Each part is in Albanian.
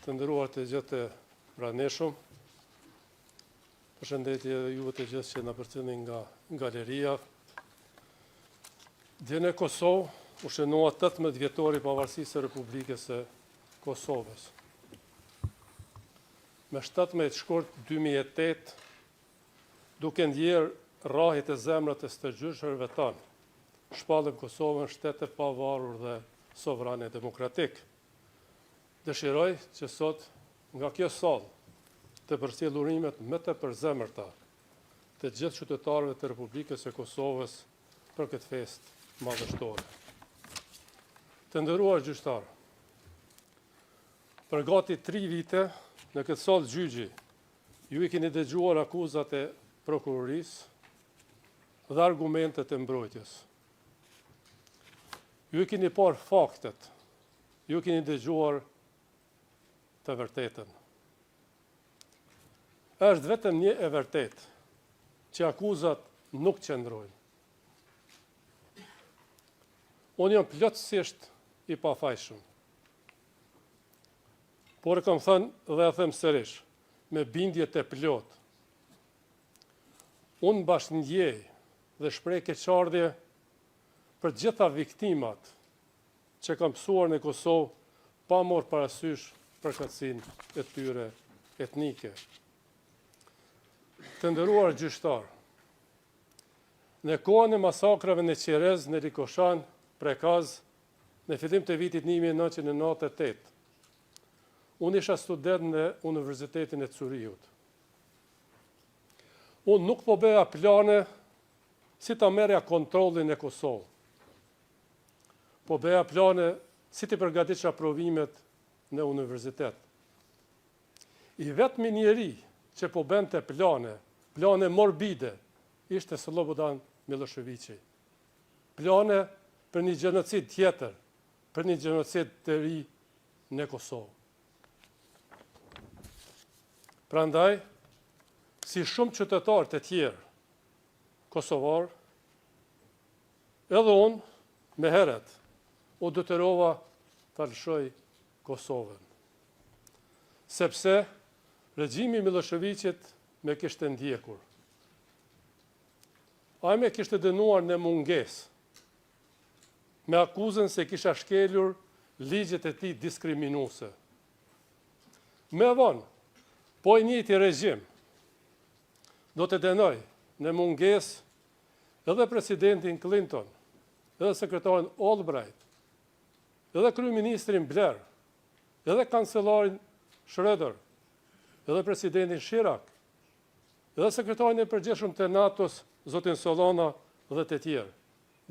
Të nderuar të gjithë praneshëm, përshëndetje juve të gjithë që na përcjellni nga galeria. Dje në Kosovë u shënua 18 vjetori i pavarësisë së Republikës së Kosovës. Me 17 shkurt 2008, duke ndjerë rrahjet e zemrat e stërgjyshërve tanë, shpallëm Kosovën shtetë e pavarur dhe sovrane demokratik. Dëshiroj që sot nga kjo sallë të përcjell urimet më të përzemërta të gjithë qytetarëve të Republikës së Kosovës për këtë festë madhështore. Të nderuar gjyqtarë, për gati 3 vite në këtë sallë gjyqi, ju i keni dëgjuar akuzat e prokurorisë dhe argumentet e mbrojtjes. Ju i keni parë faktet, ju i keni dëgjuar të vërtetën. Është vetëm një e vërtet që akuzat nuk qëndrojnë. Unë jam plotësisht i pafajshëm. Por e kam thënë dhe e them sërish, me bindje të plot. Unë bashkëndjej dhe shpreh keqardhje për gjitha viktimat që kam mësuar në Kosovë pa marrë parasysh përkatësinë e tyre etnike. Të nderuar gjyqtar, në kohën e masakrave në Qerez, në Rikoshan, Prekaz, në fillim të vitit 1998, unë isha student në Universitetin e Curriut. Unë nuk po bëja plane si ta merrja kontrollin e Kosovë. Po bëja plane si të përgatitja provimet në universitet. I vetmi njeri që po bënte plane morbide, ishte Slobodan Miloševići. Plane për një gjenocid tjetër, për një gjenocid të ri në Kosovë. Prandaj, si shumë qytetarë të tjerë kosovar, edhe unë me heret u detyrova ta lëshoj Kosovën. Sepse regjimi Miloševićit me kishte ndjekur. Ai me kishte dënuar në mungesë, me akuzën se kisha shkelur ligjet e tij diskriminuese. Me vonë, po i njëjti regjim do të dënoj në mungesë edhe presidentin Clinton, edhe sekretarin Albright, edhe kryeministrin Blair, edhe kancelarin Schröder, edhe presidentin Chirac, edhe sekretarin e përgjithshëm të NATO-s, zotin Solana dhe të tjerë,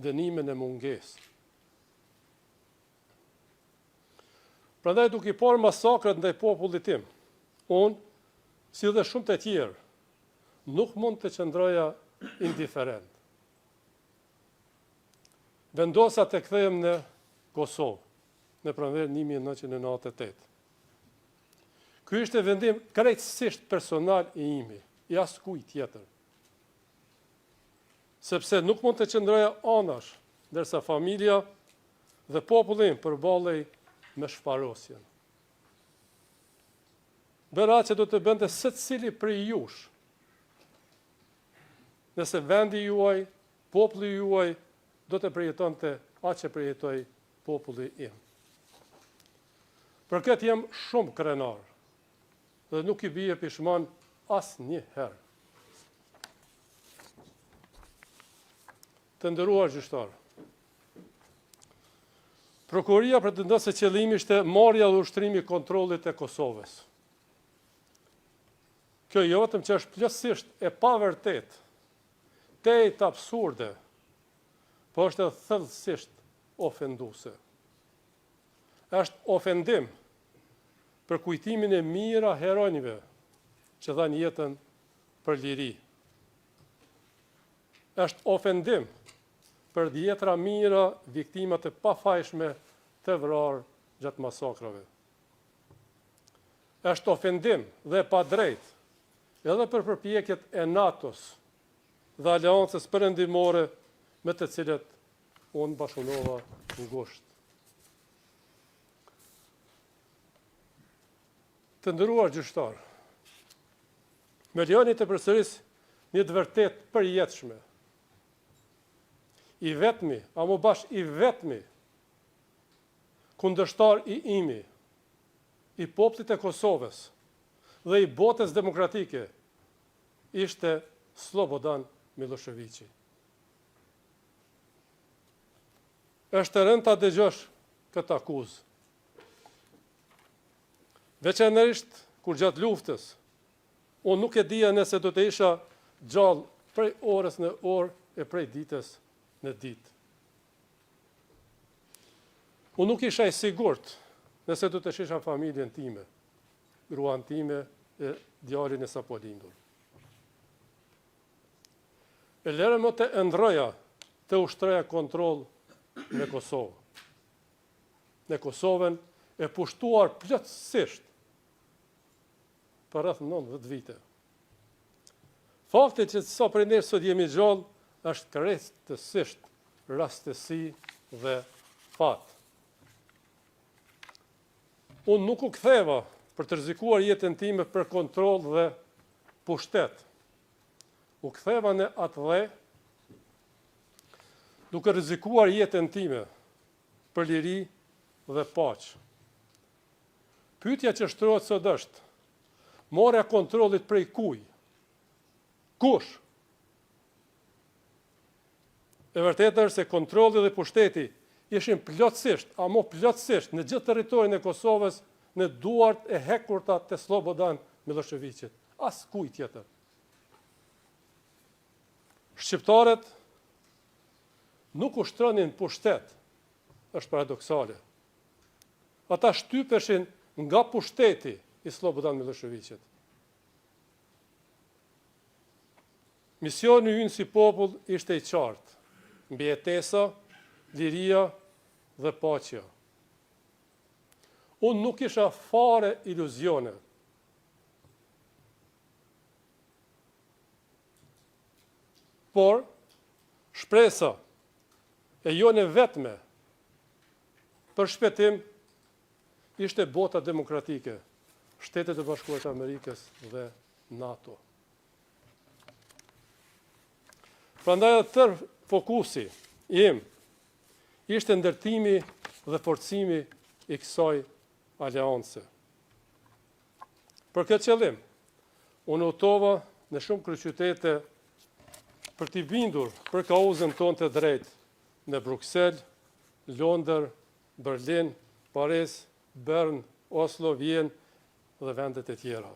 dënimin e mungesë. Prandaj duke i parë masakrat ndaj popullit tim, unë, si dhe shumë të tjerë, nuk mund të qëndroja indiferent. Vendosa të kthehem në Kosovë, në pranverë 1998. Ky ishte vendim krejtësisht personal i imi, i askujt tjetër. Sepse nuk mund të qëndroja anash, ndërsa familja dhe populli im përballej me shfarosjen. Bëra që do të bënte secili prej jush, nëse vendi juaj, populli juaj, do të përjetonte atë që përjetoi populli im. Për këtë jam shumë krenar dhe nuk i bie pishman asnjëherë. Të nderuar gjyqtar, prokuroria pretendon se qëllimi ishte marrja dhe ushtrimi i kontrollit të Kosovës. Kjo jo vetëm që është plotësisht e pavërtet, të absurde, po është edhe thellësisht ofenduese. Është ofendim për kujtimin e mira heronjve që dhanë jetën për liri. Është ofendim për dhjetra mira viktimat e pafajshme të vrarë gjatë masakrave. Është ofendim dhe pa drejt edhe për përpjekjet e NATO-s dhe aleancës perëndimore me të cilët unë bashkëpunova ngushtë. Të nderuar gjyqtar, me lejoni të përsëris një të vërtet përjetshme. I vetmi, a më bash i vetmi, kundërshtar i imi, i popullit e Kosovës dhe i botës demokratike, ishte Slobodan Miloševići. Është e rëndë ta dëgjosh këtë akuzë. Veçanërisht kur gjatë luftës, unë nuk e dija nëse do të isha gjallë prej orës në orë e prej ditës në ditë. Unë nuk isha i sigurt nëse do të shisha familjen time, gruan time e djalin e sapo lindur. E lere më të ndroja të ushtroja kontroll në Kosovë. Në Kosovën e pushtuar plotësisht për rreth 90 vite. Fakti që sa prej nesh sot jemi gjallë është krejtësisht rastësi dhe fat. Unë nuk u ktheva për të rrezikuar jetën time për kontroll dhe pushtet. U ktheva në atë dhe duke rrezikuar jetën time për liri dhe paqë. Pyetja që shtrohet sot është: morja kontrollit prej kuj? Kush? E vërtetë është se kontrolli dhe pushteti ishin plotësisht, ama plotësisht në gjithë territorin e Kosovës në duart e hekurta të Slobodan Miloševićit. As kujt tjetër. Shqiptarët nuk ushtronin pushtet, është paradoksale. Ata shtypeshin nga pushteti i Slobodan Miloševićit. Misioni ynë si popull ishte i qartë: mbijetesa, liria dhe paqja. Unë nuk isha fare iluzione. Por, shpresa e jone vetme për shpëtim ishte bota demokratike, Shtetet e Bashkuara të Amerikës dhe NATO. Prandaj tërë fokusi im ishte ndërtimi dhe forcimi i kësaj aleance. Për këtë qëllim, unë udhtova në shumë kryeqytete për t'i bindur për kauzën tonë të drejtë në Bruxelles, Londër, Berlin, Paris, Bern, Oslo, Vjen dhe vendet e tjera.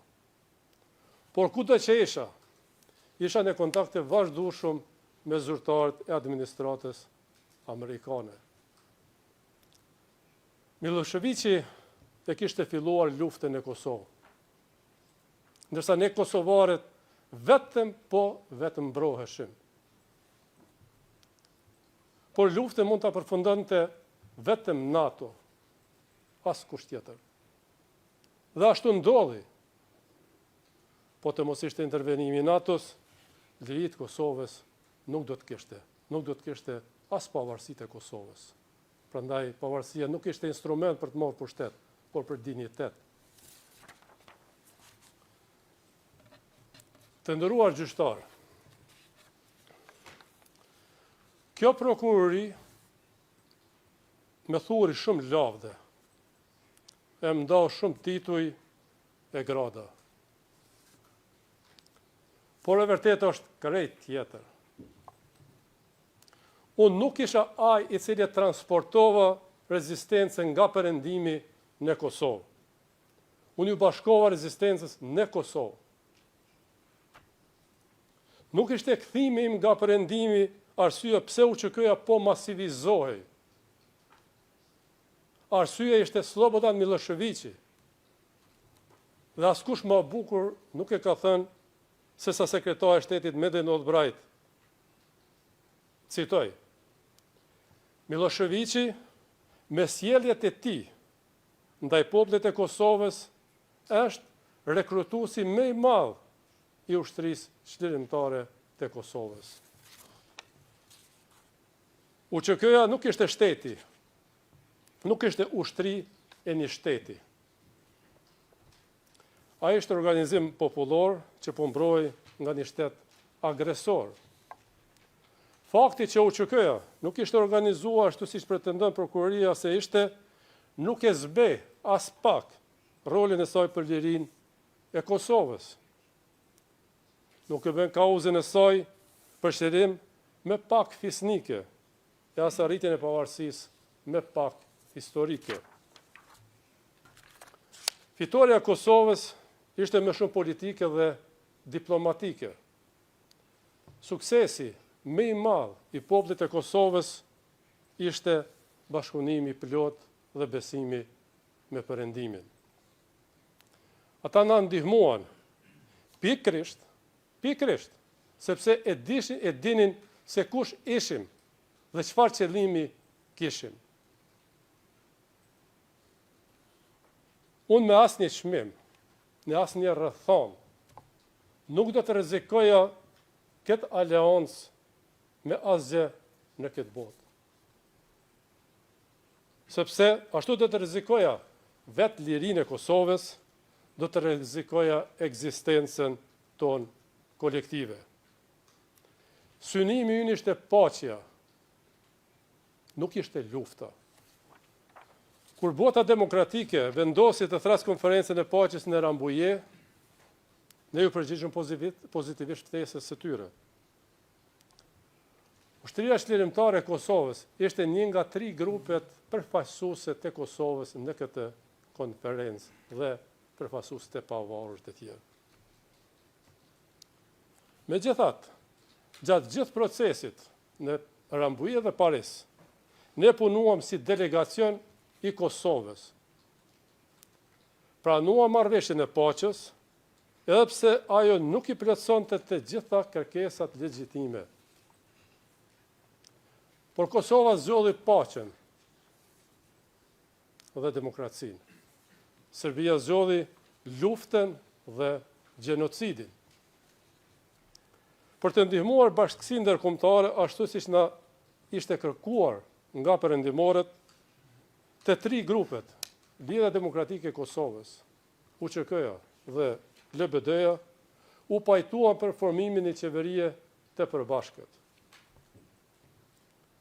Por kudo që isha në kontakte vazhdueshëm me zyrtarët e administratës amerikane. Miloševići e kishte filluar luftën në Kosovë, ndërsa ne kosovarët vetëm mbroheshim. Por luftën mund ta përfundonte vetëm NATO, as kusht tjetër. Dhe ashtu ndodhi. Po të mos ishte intervenimi i NATO-s, lirit Kosovës nuk do të kishte as pavarësitë e Kosovës. Prandaj pavarësia nuk ishte instrument për të marrë pushtet, por për dinjitet. Të nderuar gjyqtar, kjo prokurori me thuri shumë lavde, e më ndau shumë tituj e grada. Por e vërtet është krejt tjetër. Unë nuk isha ai i cili transportova rezistencën nga perëndimi në Kosovë. Unë ju bashkova rezistencës në Kosovë. Nuk ishte kthimi im nga perëndimi arsye pse UÇK-ja po masivizohej. Arsyeja ishte Slobodan Miloševići. Dhe askush më bukur nuk e ka thënë se sa sekretari i shtetit Mehmet Albright. Citoj: Miloševići me sjelljet e tij ndaj popullit e Kosovës është rekrutuesi më i madh i ushtrisë çlirimtare të Kosovës. UÇK-ja nuk ishte shteti, nuk ishte ushtri e një shteti. Ai është organizim popullor që po mbrojë nga një shtet agresor. Fakti që UÇK-ja nuk ishte organizuar ashtu siç pretendon prokuroria se ishte, nuk e zbe as pak rolin e saj për lirinë e Kosovës. Nuk e bën kauzën e saj për shërim me pak fisnike, e as arritjen e pavarësisë me pak historike. Fitoria e Kosovës ishte më shumë politike dhe diplomatike. Suksesi më i madh i popullit të Kosovës ishte bashkëpunimi plot dhe besimi me Perëndimin. Ata na ndihmuan pikërisht, sepse e dinin se kush ishim dhe çfarë qëllimi kishim. Unë me asnjë çmim, në asnjë rrethon, nuk do të rrezikoja këtë aleancë me asgjë në këtë botë. Sepse ashtu do të rrezikoja vetë lirinë e Kosovës, do të rrezikoja ekzistencën tonë kolektive. Synimi ynë ishte paqja, nuk ishte lufta. Kur bota demokratike vendosi të thras konferencën e paqes në Rambuje, ne ju përgjigjëm pozitivisht ftesës së tyre. Ushtria Çlirimtare e Kosovës ishte një nga 3 grupet përfaqësuese të Kosovës në këtë konferencë dhe përfaqësues të pavarur të tjerë. Megjithatë, gjatë gjithë procesit në Rambuje dhe Paris, ne punuam si delegacion i Kosovës. Pranuam marrëveshjen e paqes, edhe pse ajo nuk i plotësonte të gjitha kërkesat legjitime. Por Kosova zgjodhi paqen dhe demokracinë. Serbia zgjodhi luftën dhe gjenocidin. Për të ndihmuar bashkësinë ndërkombëtare ashtu siç na ishte kërkuar nga perëndimorët, të 3 grupet, Lidhja Demokratike e Kosovës, UÇK-ja dhe LBD-ja, u pajtuan për formimin e qeverie të përbashkët,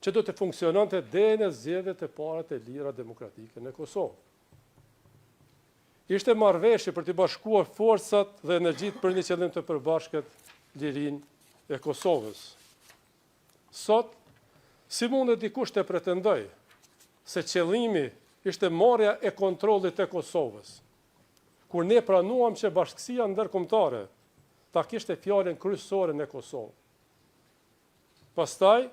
që do të funksiononte deri në zgjedhjet e para të lira demokratike në Kosovë. Ishte marrëveshje për të bashkuar forcat dhe energjitë për një qëllim të përbashkët, lirinë e Kosovës. Sot, si mundet dikush të pretendoj se qëllimi ishte marrja e kontrollit të Kosovës, kur ne pranuam që bashkësia ndërkombëtare ta kishte fjalën kryesore në Kosovë. Pastaj,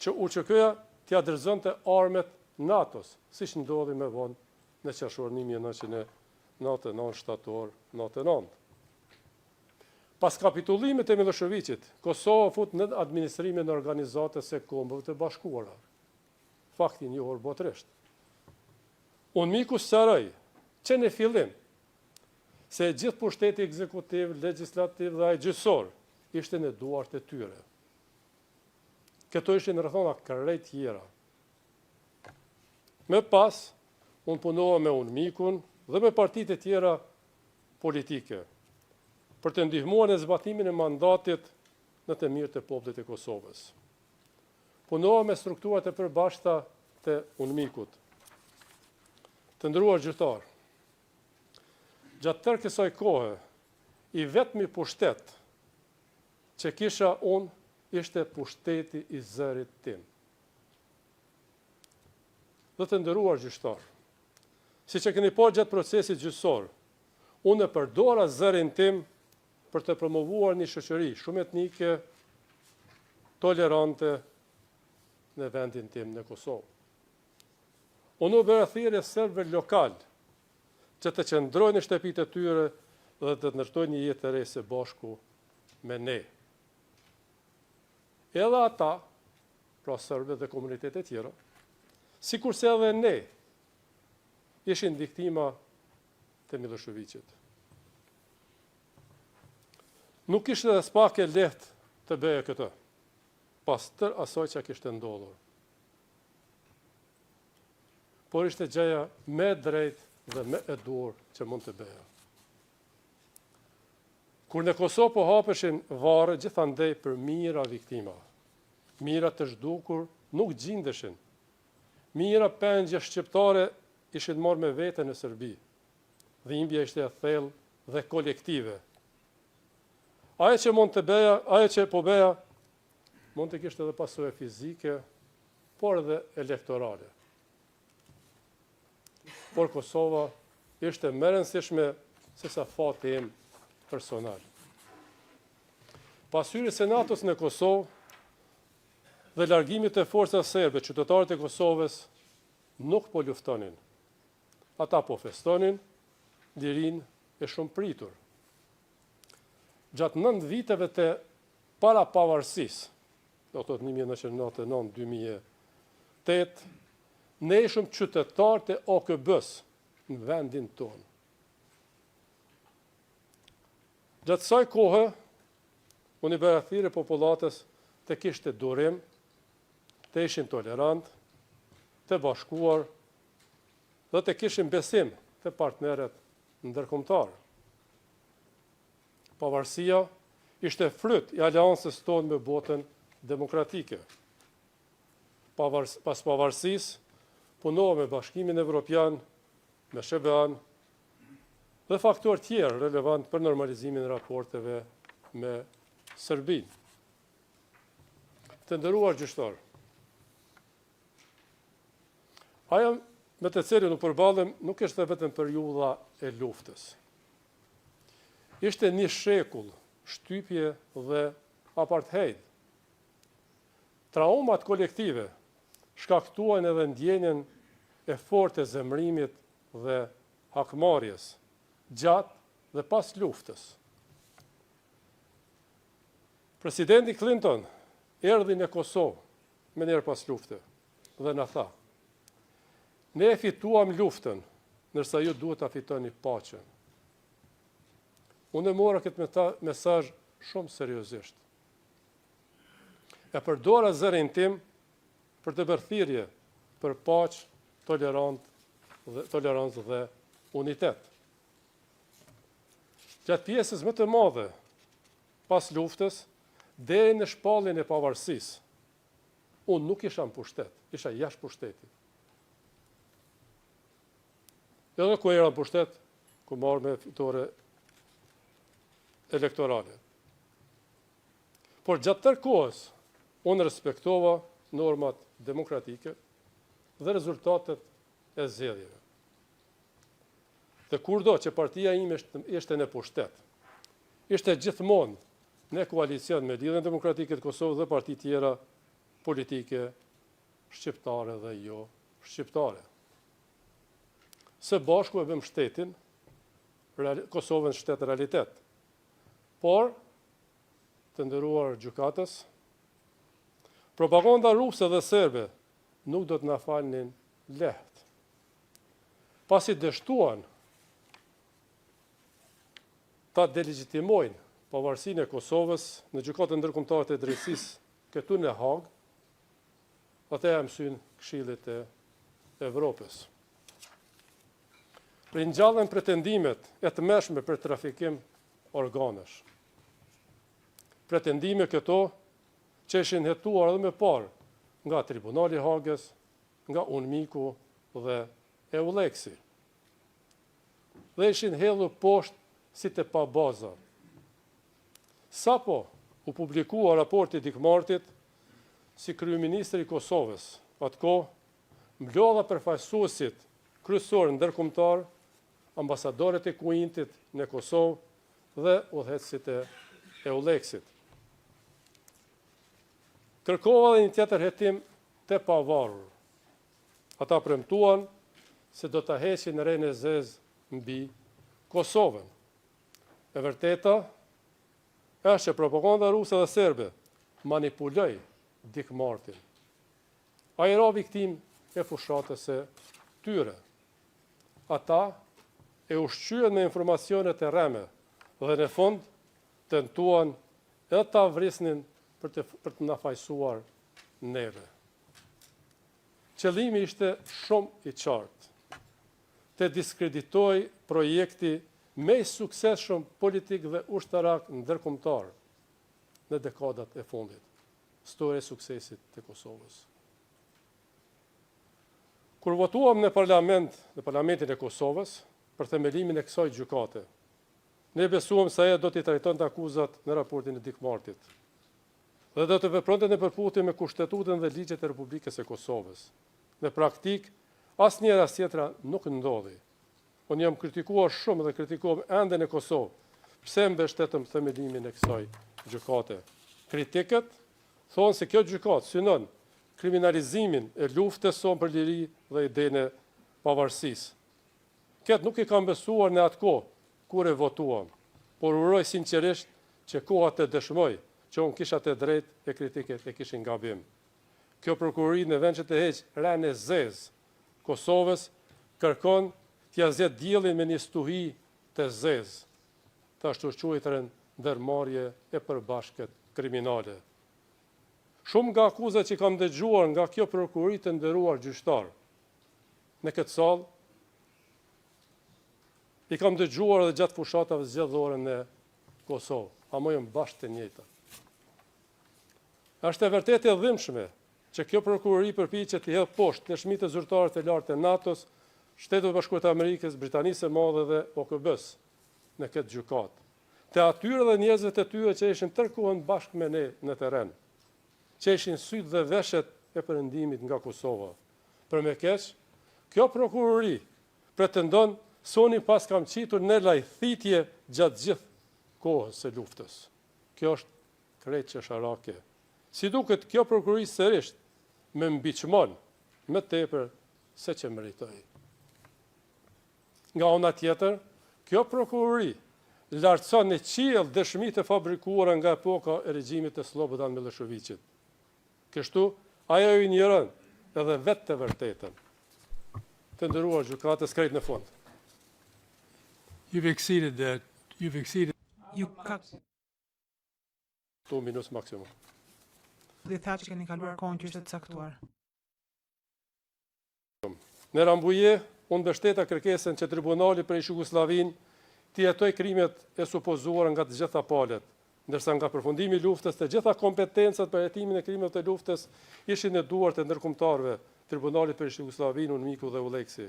që UÇK-ja t'ia dorëzonte armet NATO-s, siç ndodhi më vonë në qershorin 1999 shtator 99. Pas kapitullimit të Miloševićit, Kosova fut në administrimin e Organizatës së Kombeve të Bashkuara. Fakti i njohur botërisht. Unë miku sqaroj që në fillim se gjithë pushteti ekzekutiv, legjislativ dhe gjyqësor ishte në duart e tyre. Këto ishin rrethona krejt tjera. Me pas, unë punova me unë mikun dhe me partitë e tjera politike, për të ndihmuar në zbatimin e mandatit në të mirë të popullit të Kosovës. Punova me strukturat e përbashkëta të UNMIK-ut. Të nderuar gjyqtar, gjatë tërë kësaj kohe, i vetmi pushtet që kisha unë ishte pushteti i zërit tim. Dhe të nderuar gjyqtar, siç e keni parë gjatë procesit gjyqësor, unë e përdora zërin tim për të promovuar një shoqëri shumë etnike, tolerante në vendin tim në Kosovë. Unë u bëra thirrje serbëve lokal që të qëndrojnë në shtëpitë e tyre dhe të ndërtojnë një jetë të re së bashku me ne. Edhe ata, pra serbët dhe komunitetet tjera, sikurse edhe ne, ishin viktima të Miloševićit. Nuk ishte dhe s'pak e lehtë të bëje këtë, pas tër asaj që kishte ndodhur. Por ishte gjëja me drejt dhe me e dur që mund të bëja. Kur në Kosovë po hapeshin varre gjithandej për mijëra viktima. Mijëra të zhdukur nuk gjindeshin. Mijëra pengje shqiptare ishin marrë me vete në Serbi. Dhimbja ishte e thellë dhe kolektive. Ajo që mund të beja, ajo që po beja, mund të kishte edhe pasojë fizike, por edhe elektorale. Por Kosova ishte më e rëndësishme se sa fati im personal. Pas hyrjes së NATO-s në Kosovë dhe largimit të forcave serbe, qytetarët e Kosovës nuk po luftonin. Ata po festonin lirinë e shumë pritur. Gjatë 9 viteve të para pavarësisë, do të thotë 1999-2008, ne ishim qytetarë të OKB-s në vendin tonë. Gjatë kësaj kohe, unë i bëra thirrje popullatës të kishte durim, të ishin tolerant, të bashkuar dhe të kishin besim të partnerët ndërkombëtar. Pavarësia ishte fryt i aleancës tonë me botën demokratike. Pas pavarësisë, punova me Bashkimin Evropian, me SBA-n dhe faktorë tjerë relevant për normalizimin e raporteve me Serbinë. Të nderuar gjyqtar, ajo me të cilën u përballëm nuk ishte vetëm periudha e luftës. Ishte një shekull shtypje dhe apartheid. Traumat kolektive shkaktuan edhe ndjenjen e fortë e zemërimit dhe hakmarrjes gjatë dhe pas luftës. Presidenti Clinton erdhi në Kosovë me njerë pas lufte dhe na tha: ne e fituam luftën, ndërsa ju duhet ta fitoni paqen. Unë e mora këtë mesazh shumë seriozisht. E përdora zërin tim për të bërë thirrje për paqë, tolerancë dhe unitet. Gjatë pjesës më të madhe pas luftës, deri në shpalljen e pavarësisë, unë nuk isha në pushtet, isha jashtë pushtetit. Edhe ku era në pushtet, ku marrë me fitore elektorale. Por gjatë tërë kohës, unë respektova normat demokratike dhe rezultatet e zgjedhjeve. Dhe kurdo që partia ime ishte në pushtet, ishte gjithmonë në koalicion me Lidhjen Demokratike të Kosovës dhe parti tjera politike shqiptare dhe jo shqiptare. Së bashku e bëm shtetin, Kosovën shtet realitet. Por, të nderuar gjykatës, propaganda ruse dhe serbe nuk do të na falnin lehtë. Pasi dështuan ta delegjitimojnë pavarësinë e Kosovës në gjykatën ndërkombëtare të drejtësisë këtu në Hagë, ata e mësyn Këshillit të Evropës. Ringjallën pretendimet e tmerrshme për trafikim organesh. Pretendime këto që ishin hetuar edhe më parë nga Tribunali i Hagës, nga UNMIK-u dhe EULEX-i. Dhe ishin hedhur poshtë si të pabaza. Sapo u publikua raporti i Dikmartit, si kryeministri i Kosovës, atkohë mblodha përfaqësuesit kryesor ndërkombëtar, ambasadorët e Kuintit në Kosovë dhe udhëheqësit e EULEX-it. Kërkova dhe një tjetër hetim të pavarur. Ata premtuan se do ta heqin rrehen e zezë mbi Kosovën. E vërteta është që propaganda ruse dhe serbe manipuloi Dikmartin. Ai era viktim e fushatës së tyre. Ata e ushqyen me informacione të rreme dhe në fund tentuan edhe ta vrisnin për të na fajsuar neve. Qëllimi ishte shumë i qartë: të diskreditoj projekti me suksesshëm politik dhe ushtarak ndërkombëtar në dekadat e fundit. Storia e suksesit të Kosovës. Kur votuam në Parlamentin e Kosovës për themelimin e kësaj gjykate, ne besuam se ajo do t'i trajtonte akuzat në raportin e Dikmartit dhe do të vepronte në përputhje me Kushtetutën dhe ligjet e Republikës së Kosovës. Në praktik, asnjëra tjetra nuk ndodhi. Unë jam kritikuar shumë dhe kritikuam ende në Kosovë pse mbështetëm themelimin e kësaj gjykate. Kritikët thonë se kjo gjykatë synon kriminalizimin e luftës sonë për liri dhe idenë e pavarësisë. Këtë nuk i kam besuar në atë kohë kur e votuam, por uroj sinqerisht që koha të dëshmoj që unë kisha të drejtë e kritikët e kishin gabim. Kjo prokurori në vend që të heqë rënë e zezë Kosovës kërkon t'ja zgjedhë diellin me një stuhi të zezë, të ashtu quajtën ndërmarrje e përbashkët kriminale. Shumë nga akuzat që kam dëgjuar nga kjo prokurori të nderuar gjyqtar në këtë sallë, i kam dëgjuar edhe gjatë fushatave zgjedhore në Kosovë, ama janë bashkë të njëjta. Është e vërtetë e dhimbshme që kjo prokurori përpiqet të hedhë poshtë dëshmitë të zyrtarëve të lartë të NATO-s, Shtetit Bashkuar të Amerikës, Britanisë së Madhe dhe OKB-s në këtë gjykatë. Të atyre dhe njerëzve të tyre që ishin tërkohën bashkë me ne në terren, që ishin sytë dhe veshet e perëndimit nga Kosova. Për me keq, kjo prokurori pretendon se unë pas kam qitur në lajthitje gjatë gjithë kohës së luftës. Kjo është krejt qesharake. Si duket, kjo prokurori sërisht me mbiqmon më tepër se që meritoi. Nga ana tjetër, kjo prokurori lartëson në qiell dëshmitë e fabrikuara nga epoka e regjimit të Slobodan Miloševićit. Kështu, ajo i njërën edhe vetë të vërtetën. Të nderuar gjykatës, krejt në fund. You've exceeded. 2 minutë maksimum. Dhe tha që keni kaluar kohën që ishte të caktuar. Në Rambuje, unë mbështeta kërkesën që Tribunali për Jugosllavin të jetoj krimet e supozuara nga të gjitha palët, ndërsa nga përfundimi i luftës të gjitha kompetencat për hetimin e krimeve të luftës ishin në duart e ndërkombëtarëve, Tribunalit për Jugosllavin, UNMIK-u dhe ULEX-i.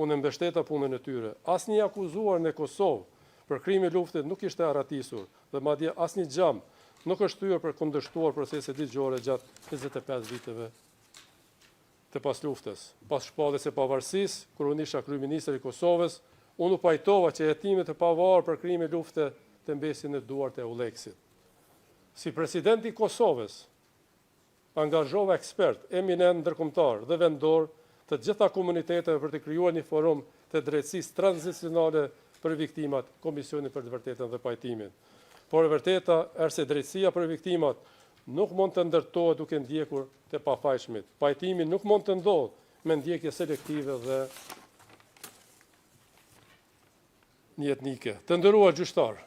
Unë mbështeta punën e tyre. Asnjë akuzuar në Kosovë për krime lufte nuk ishte arratisur dhe madje asnjë gjam nuk është thyer për kundërshtuar proceset ligjore gjatë 25 viteve të pas luftës. Pas shpalljes së pavarësisë, kur unë isha kryeministri i Kosovës, unë u pajtova që hetimet e pavarur për krime lufte të mbesin në duart e ULEX-it. Si presidenti i Kosovës, angazhova ekspert, eminent ndërkombëtar dhe vendor të gjitha komuniteteve për të krijuar një forum të drejtësisë tranzicionale për viktimat, Komisioni për të vërtetën dhe pajtimin. Por e vërteta është se drejtësia për viktimat nuk mund të ndërtohet duke ndjekur të pafajshmit. Pajtimi nuk mund të ndodhë me ndjekje selektive dhe një etnike. Të nderuar gjyqtar,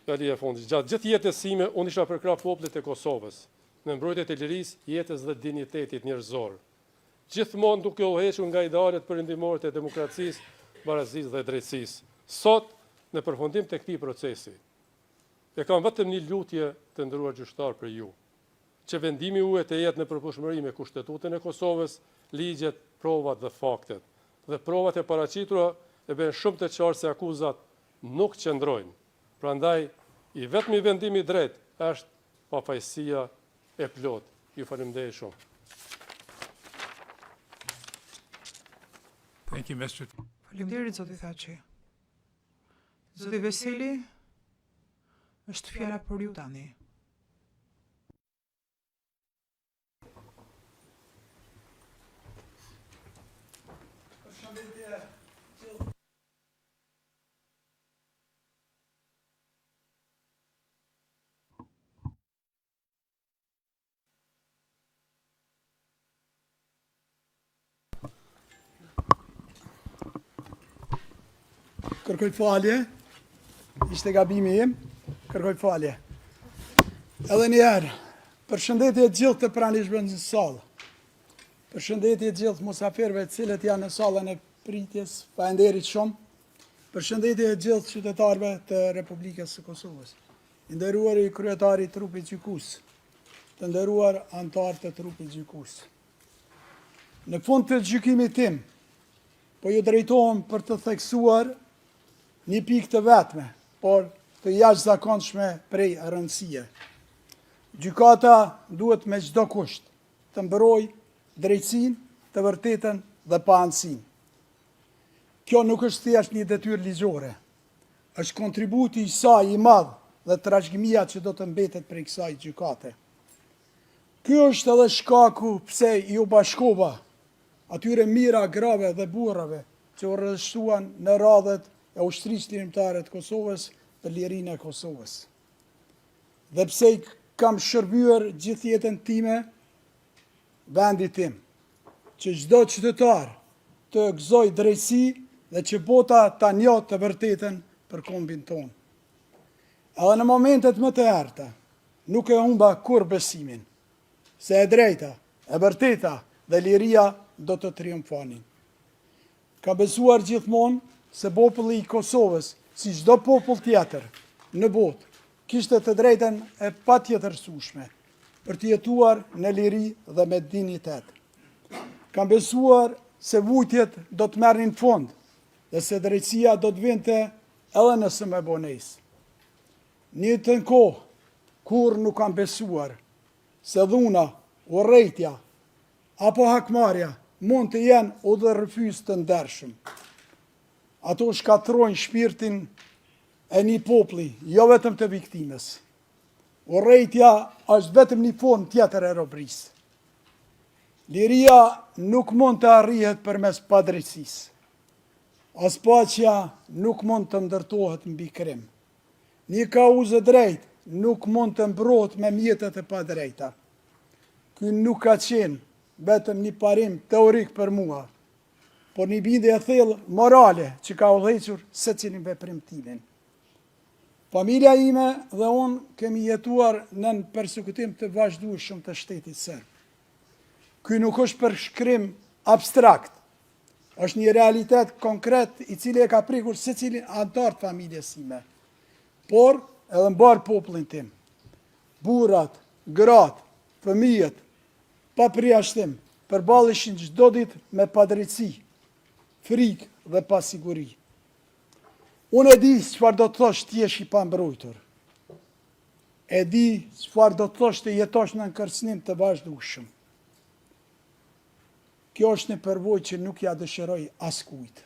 fjalë e fundit, gjatë gjithë jetës sime unë isha përkrah popullit të Kosovës, në mbrojtje të lirisë, jetës dhe dinjitetit njerëzor. Gjithmonë duke u hequr nga idealet perëndimore të demokracisë, barazisë dhe drejtësisë. Sot, në përfundim të këtij procesi, e kam vetëm një lutje të nderuar gjyqtar për ju, që vendimi juaj të jetë në përputhshmëri me Kushtetutën e Kosovës, ligjet, provat dhe faktet. Dhe provat e paraqitura e bën shumë të qartë se akuzat nuk qëndrojnë. Prandaj, i vetmi vendim i drejtë është pafajësia e plot. Ju faleminderit shumë. Thank you, Mr. Faleminderit, zoti Thaçi. Zoti Veseli, është fjala për ju tani. Kërkoj falje, ishte gabimi im, kërkoj falje. Edhe njerë, përshëndetje të gjithë të pranishme në salë, përshëndetje të gjithë musafirëve cilët janë në salën e pritjes, falenderit shumë. Përshëndetje e gjithë qytetarëve të Republikës së Kosovës. I nderuar i kryetari i trupit gjykues, të nderuar anëtarë të trupit gjykues. Në fund të gjykimit tim, po ju drejtohem për të theksuar një pikë të vetme, por të jashtëzakonshme prej rëndësie. Gjykata duhet me çdo kusht të mbrojë drejtësinë, të vërtetën dhe paansësinë. Kjo nuk është thjesht një detyrë ligjore, është kontributi i saj i madh dhe trashëgimia që do të mbetet prej kësaj gjykate. Ky është edhe shkaku pse ju bashkova atyre mira grave dhe burrave që u rreshtuan në radhët e ushtrisë lirimtare të Kosovës për lirinë e Kosovës. Dhe pse i kam shërbyer gjithë jetën time vendit tim, që çdo qytetar të gëzoj drejtësi dhe që bota ta njohë të vërtetën për kombin tonë. Edhe në momentet më të errta, nuk e humba kur besimin, se e drejta, e vërteta dhe liria do të triumfonin. Ka besuar gjithmonë se populli i Kosovës, si çdo popull tjetër në botë, kishte të drejtën e patjetërsueshme për të jetuar në liri dhe me dignitet. Kam besuar se vujtjet do të merrnin fund dhe se drejtësia do të vinte edhe nëse më bonesë. Një të në kohë, kur nuk kam besuar se dhuna, urrejtja apo hakmarrja mund të jenë udhërrëfyes të ndershëm. Ato shkatrojnë shpirtin e një populli, jo vetëm të viktimës. Urrejtja është vetëm një formë tjetër e robërisë. Liria nuk mund të arrihet përmes padrejtësisë. As paqja nuk mund të ndërtohet mbi krim. Një kauzë drejt nuk mund të mbrohet me mjetet e padrejta. Ky nuk ka qenë vetëm një parim teorik për mua, por një bindje e thellë morale që ka udhëhequr secilin veprim timin. Familja ime dhe unë kemi jetuar në përsekutim të vazhdueshëm të shtetit serb. Ky nuk është përshkrim abstrakt, është një realitet konkret i cili e ka prikur secilin antar të familjes time, por edhe mbar popullin tim. Burrat, gratë, fëmijët, pa përjashtim, përballeshin çdo ditë me padrejtësi, frikë dhe pasiguri. Unë e di çfarë do të thosh të jesh i pambrojtur. E di çfarë do të thosh të jetosh në kërcënim të vazhdueshëm. Kjo është një përvojë që nuk ja dëshiroj askujt.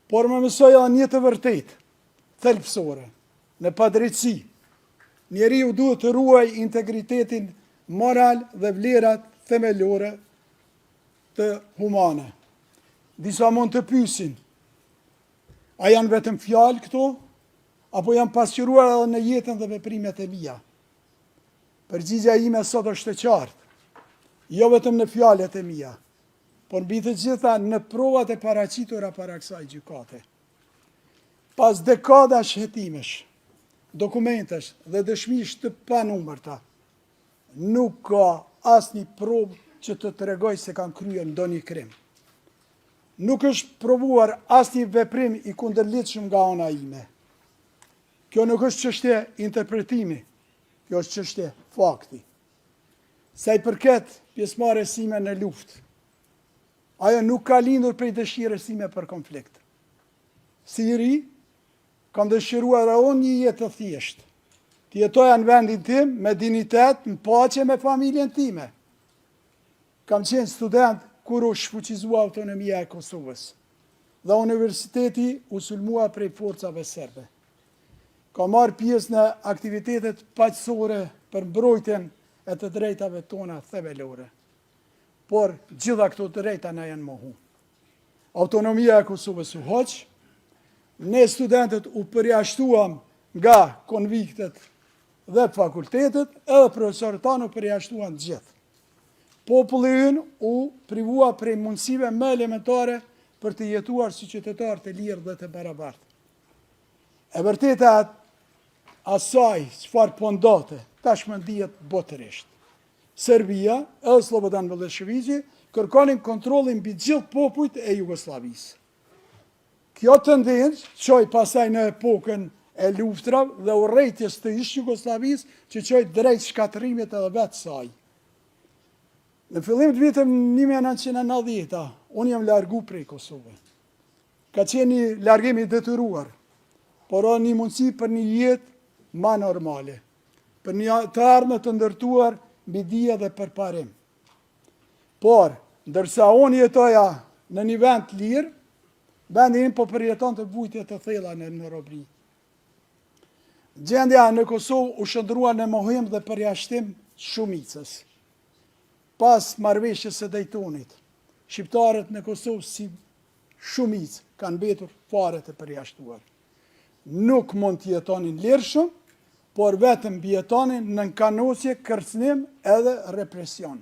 Por më mësoi edhe një të vërtetë, thelbësore, në padrejtësi. Njeriu duhet të ruajë integritetin moral dhe vlerat themelore të humane. Disa mund të pyesin, a janë vetëm fjalë këto, apo janë pasqyruar edhe në jetën dhe veprimet e mia? Përgjigjja ime sot është e qartë, jo vetëm në fjalët e mia, por mbi të gjitha në provat e paraqitura para kësaj gjykate. Pas dekadash hetimesh, dokumentesh dhe dëshmish të panumërta, nuk ka asnjë provë që të tregoj se kanë kryer ndonjë krim. Nuk është provuar asnjë veprim i kundërlidhshëm nga ana ime. Kjo nuk është çështje interpretimi, kjo është çështje fakti. Sa i përket pjesëmarrjes sime në luftë, ajo nuk ka lindur prej dëshirës time për konflikt. Si i ri, kam dëshiruar edhe unë një jetë të thjeshtë, të jetoja në vendin tim me dignitet, në paqe me familjen time. Kam qenë student kur u shfuqizua autonomia e Kosovës dhe universiteti u sulmua prej forcave serbe. Kam marrë pjesë në aktivitetet paqësore për mbrojtjen e të drejtave tona themelore. Por gjitha këto të drejta na janë mohu. Autonomia e Kosovës u hoq, ne studentët u përjashtuam nga konviktet dhe fakultetet, edhe profesorët tanë u përjashtuan gjithë. Populli ynë u privua prej mundësive më elementare për të jetuar si qytetar të lirë dhe të barabartë. E vërteta asaj çfarë po ndodhte, tashmë ndihet botërisht. Serbia edhe Slobodan Miloševići kërkonin kontrollin mbi gjithë popujt e Jugosllavisë. Kjo tendencë qoj pasaj në epokën e luftrave dhe urrejtjes të ish Jugosllavisë që qoj drejt shkatërimit edhe vetë saj. Në fillim të vitit 1990, unë jam largu prej Kosovë. Ka qenë një largim i detyruar, por o një mundësi për një jetë ma normale, për një të ardhme të ndërtuar mbi dije dhe përparim. Por, ndërsa unë jetoja në një vend të lirë, vendi im po përjeton të vujtje të thella në robëri. Gjendja në Kosovë u shndrua në mohim dhe përjashtim shumicës. Pas marrëveshjes së Daytonit, shqiptarët në Kosovë si shumicë kanë mbetur fare të përjashtuar. Nuk mund të jetonin lirshëm, por vetëm jetonin në nkanosje, kërcënim edhe represion.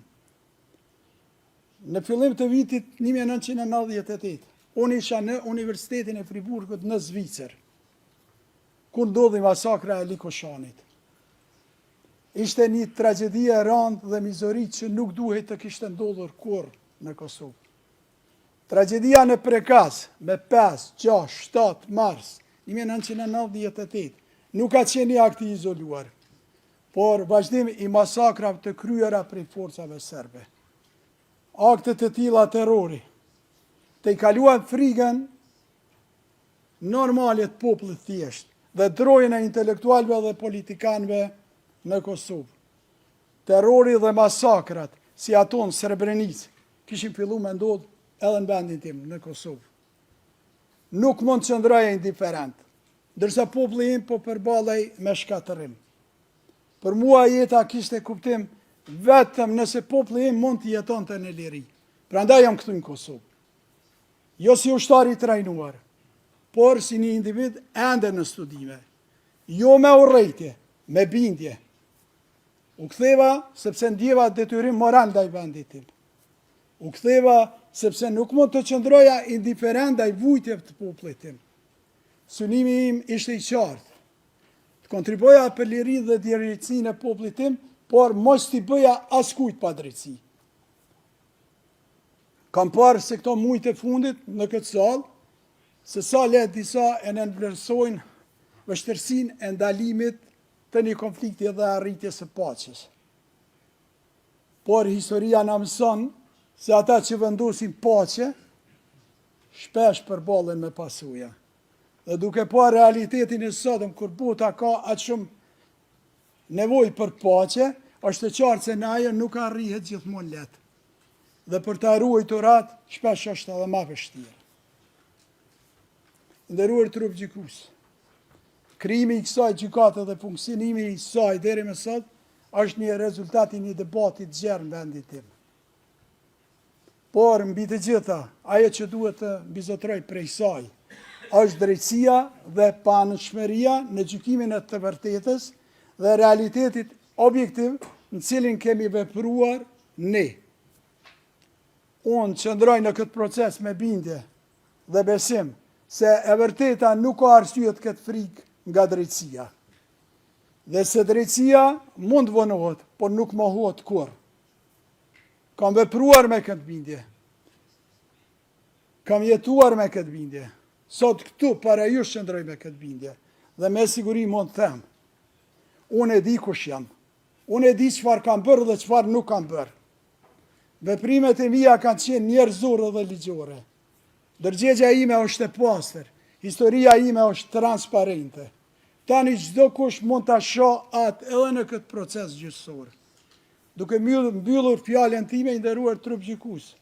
Në fillim të vitit 1998, unë isha në Universitetin e Friburgut në Zvicër, ku ndodhi masakra e Likoshanit. Ishte një tragedi e rëndë dhe mizori që nuk duhet të kishte ndodhur kurrë në Kosovë. Tragedia në Prekaz me 5, 6, 7 mars 1998 nuk ka qenë një akt i izoluar, por vazhdim i masakrave të kryera prej forcave serbe. Aktet të tilla terrori të i kaluan frikën normale të popullit thjesht dhe drojën e intelektualëve dhe politikanëve në Kosovë. Terrori dhe masakrat, si ato në Srebrenicë, kishin filluar me ndodhë edhe në vendin tim, në Kosovë. Nuk mund të qëndroja indiferent, ndërsa populli im po përballej me shkatërim. Për mua jeta kishte kuptim vetëm nëse populli im mund të jetonte në liri. Prandaj jam këtu në Kosovë. Jo si ushtar i trajnuar, por si një individ ende në studime. Jo me urrejtje, me bindje. U ktheva sepse ndjeva detyrim moral ndaj vendit tim. U ktheva sepse nuk mund të qëndroja indiferent ndaj vujtjeve të popullit tim. Synimi im ishte i qartë. Të kontribuoja për lirinë dhe drejtësinë e popullit tim, por mos t'i bëja askujt pa drejtësi. Kam parë se këto mujt e fundit në këtë sallë, se sa le disa e nënvlerësojnë vështirësinë e ndalimit të një konflikti dhe arritjes së paqes. Por historia na mëson se ata që vendosin paqe shpesh përballen me pasuja. Dhe duke pa realitetin e sotëm, kur bota ka aq shumë nevojë për paqe, është e qartë se në ajo nuk arrihet gjithmonë lehtë. Dhe për të ruajtur atë, shpesh është edhe më vështirë. Nderuar trup gjykues, krijimi i kësaj gjykate dhe funksionimi i saj deri më sot është një rezultat i një debati të gjerë në vendin tim. Por mbi të gjitha, ajo që duhet të mbizotroj prej saj është drejtësia dhe panëshmëria në gjykimin e të vërtetës dhe realitetit objektiv në cilin kemi vepruar ne. Unë qëndroj në këtë proces me bindje dhe besim se e vërteta nuk ka arsye të ketë frikë nga drejtësia. Dhe se drejtësia mund vonohet, por nuk mohohet kurrë. Kam vepruar me këtë bindje. Kam jetuar me këtë bindje. Sot këtu para ju qëndroj me këtë bindje. Dhe me siguri mund të them. Unë e di kush jam. Unë e di çfarë kam bërë dhe çfarë nuk kam bërë. Veprimet e mia kanë qenë njerëzore dhe ligjore. Ndërgjegja ime është e pastër. Historia ime është transparente. Tani çdo kush mund ta shoh atë edhe në këtë proces gjyqësor. Duke mbyllur fjalën time, i nderuar trup gjykues,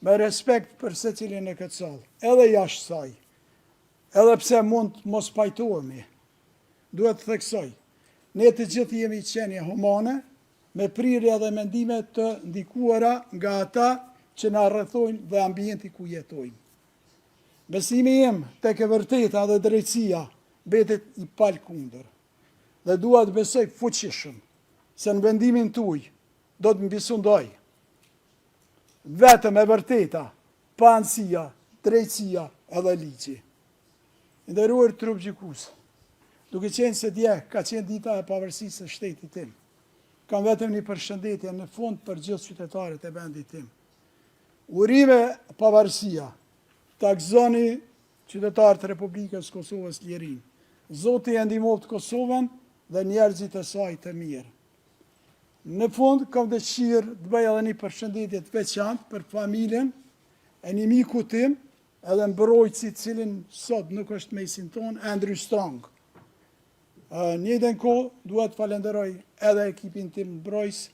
me respekt për secilin në këtë sallë, edhe jashtë saj, edhe pse mund mos pajtohemi, duhet të theksoj, ne të gjithë jemi qenie humane, me prirje dhe mendime të ndikuara nga ata që na rrethojnë dhe ambienti ku jetojmë. Besimi im tek e vërteta dhe drejtësia mbetet i palkundër. Dhe dua të besoj fuqishëm se në vendimin tuaj do të mbisundoj vetëm e vërteta, pa anësia, drejtësia edhe ligji. Nderuar trup gjykues, duke qenë se dje ka qenë dita e pavarësisë së shtetit tim, kam vetëm një përshëndetje në fund për gjithë qytetarët e vendit tim. Urime pavarësia, ta gëzoni qytetarët e Republikës Kosovës Lirin. Zoti e ndihmoft Kosovën dhe njerëzit e saj të mirë. Në fund, kam dëshirë të bëj edhe një përshëndetje të veçantë për familjen e një miku tim, edhe mbrojtësi cilin sot nuk është mesin tonë, Andrew Strong. Njëjtën kohë duhet falenderoj edhe ekipin tim mbrojtës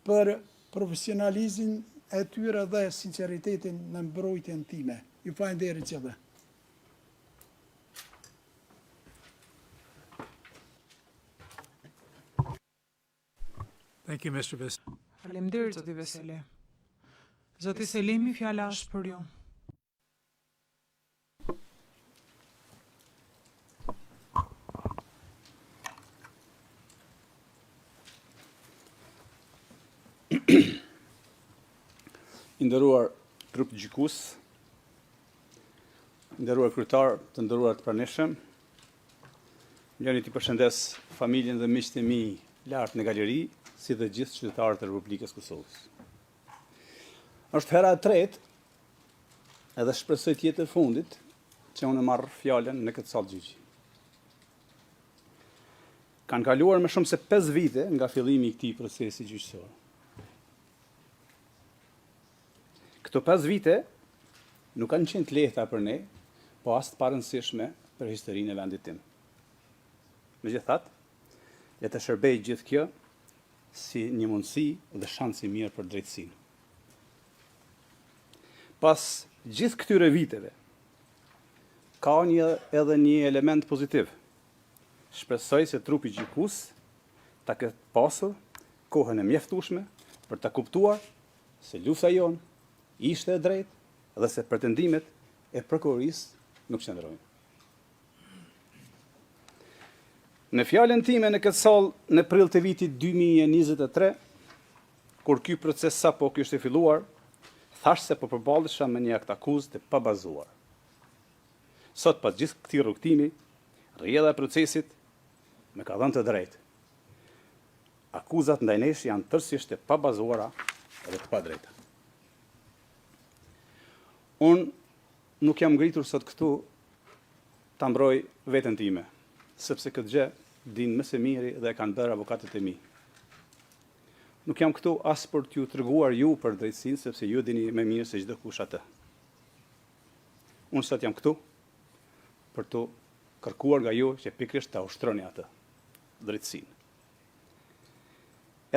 për profesionalizmin e tyre dhe sinceritetin në mbrojtjen time. Ju falenderoj gjithë. Thank you, Mr. Veseli. Faleminderit, zoti Veseli. Zoti Selimi, fjala është për ju. I nderuar grup gjykues, nderuar kryetar, të nderuar të pranishëm, lejoni të përshëndes familjen dhe miqtë e mi lart në galeri, si dhe gjithë qytetarët e Republikës Kosovës. Është hera e tretë, edhe shpresoj të jetë e fundit, që unë marr fjalën në këtë sallë gjyqi. Kanë kaluar më shumë se 5 vite nga fillimi i këtij procesi gjyqësor. Këto 5 vite nuk kanë qenë të lehta për ne, po as të parëndësishme për historinë e vendit tim. Megjithatë, le të shërbej gjithë kjo si një mundësi dhe shans i mirë për drejtësinë. Pas gjithë këtyre viteve, ka edhe një element pozitiv. Shpresoj se trupi gjykues ta ketë pasur kohën e mjaftueshme për ta kuptuar se lufta jonë ishte e drejtë dhe se pretendimet e prokurorisë nuk qëndrojnë. Në fjalën time në këtë sallë në prill të vitit 2023, kur ky proces sapo kishte filluar, thash se po përballesha me një akt akuzë të pabazuar. Sot pas gjithë këtij rrugtimi, rrjedha e procesit më ka dhënë të drejtë. Akuzat ndaj nesh janë tërësisht të pabazuara dhe të padrejta. Unë nuk jam ngritur sot këtu ta mbroj veten time, sepse këtë gjë din më së miri dhe e kanë bërë avokatët e mi. Nuk jam këtu as për t'ju treguar ju për drejtësinë, sepse ju dini më mirë se çdo kush atë. Unë sot jam këtu për t'u kërkuar nga ju që pikërisht ta ushtroni atë drejtësinë.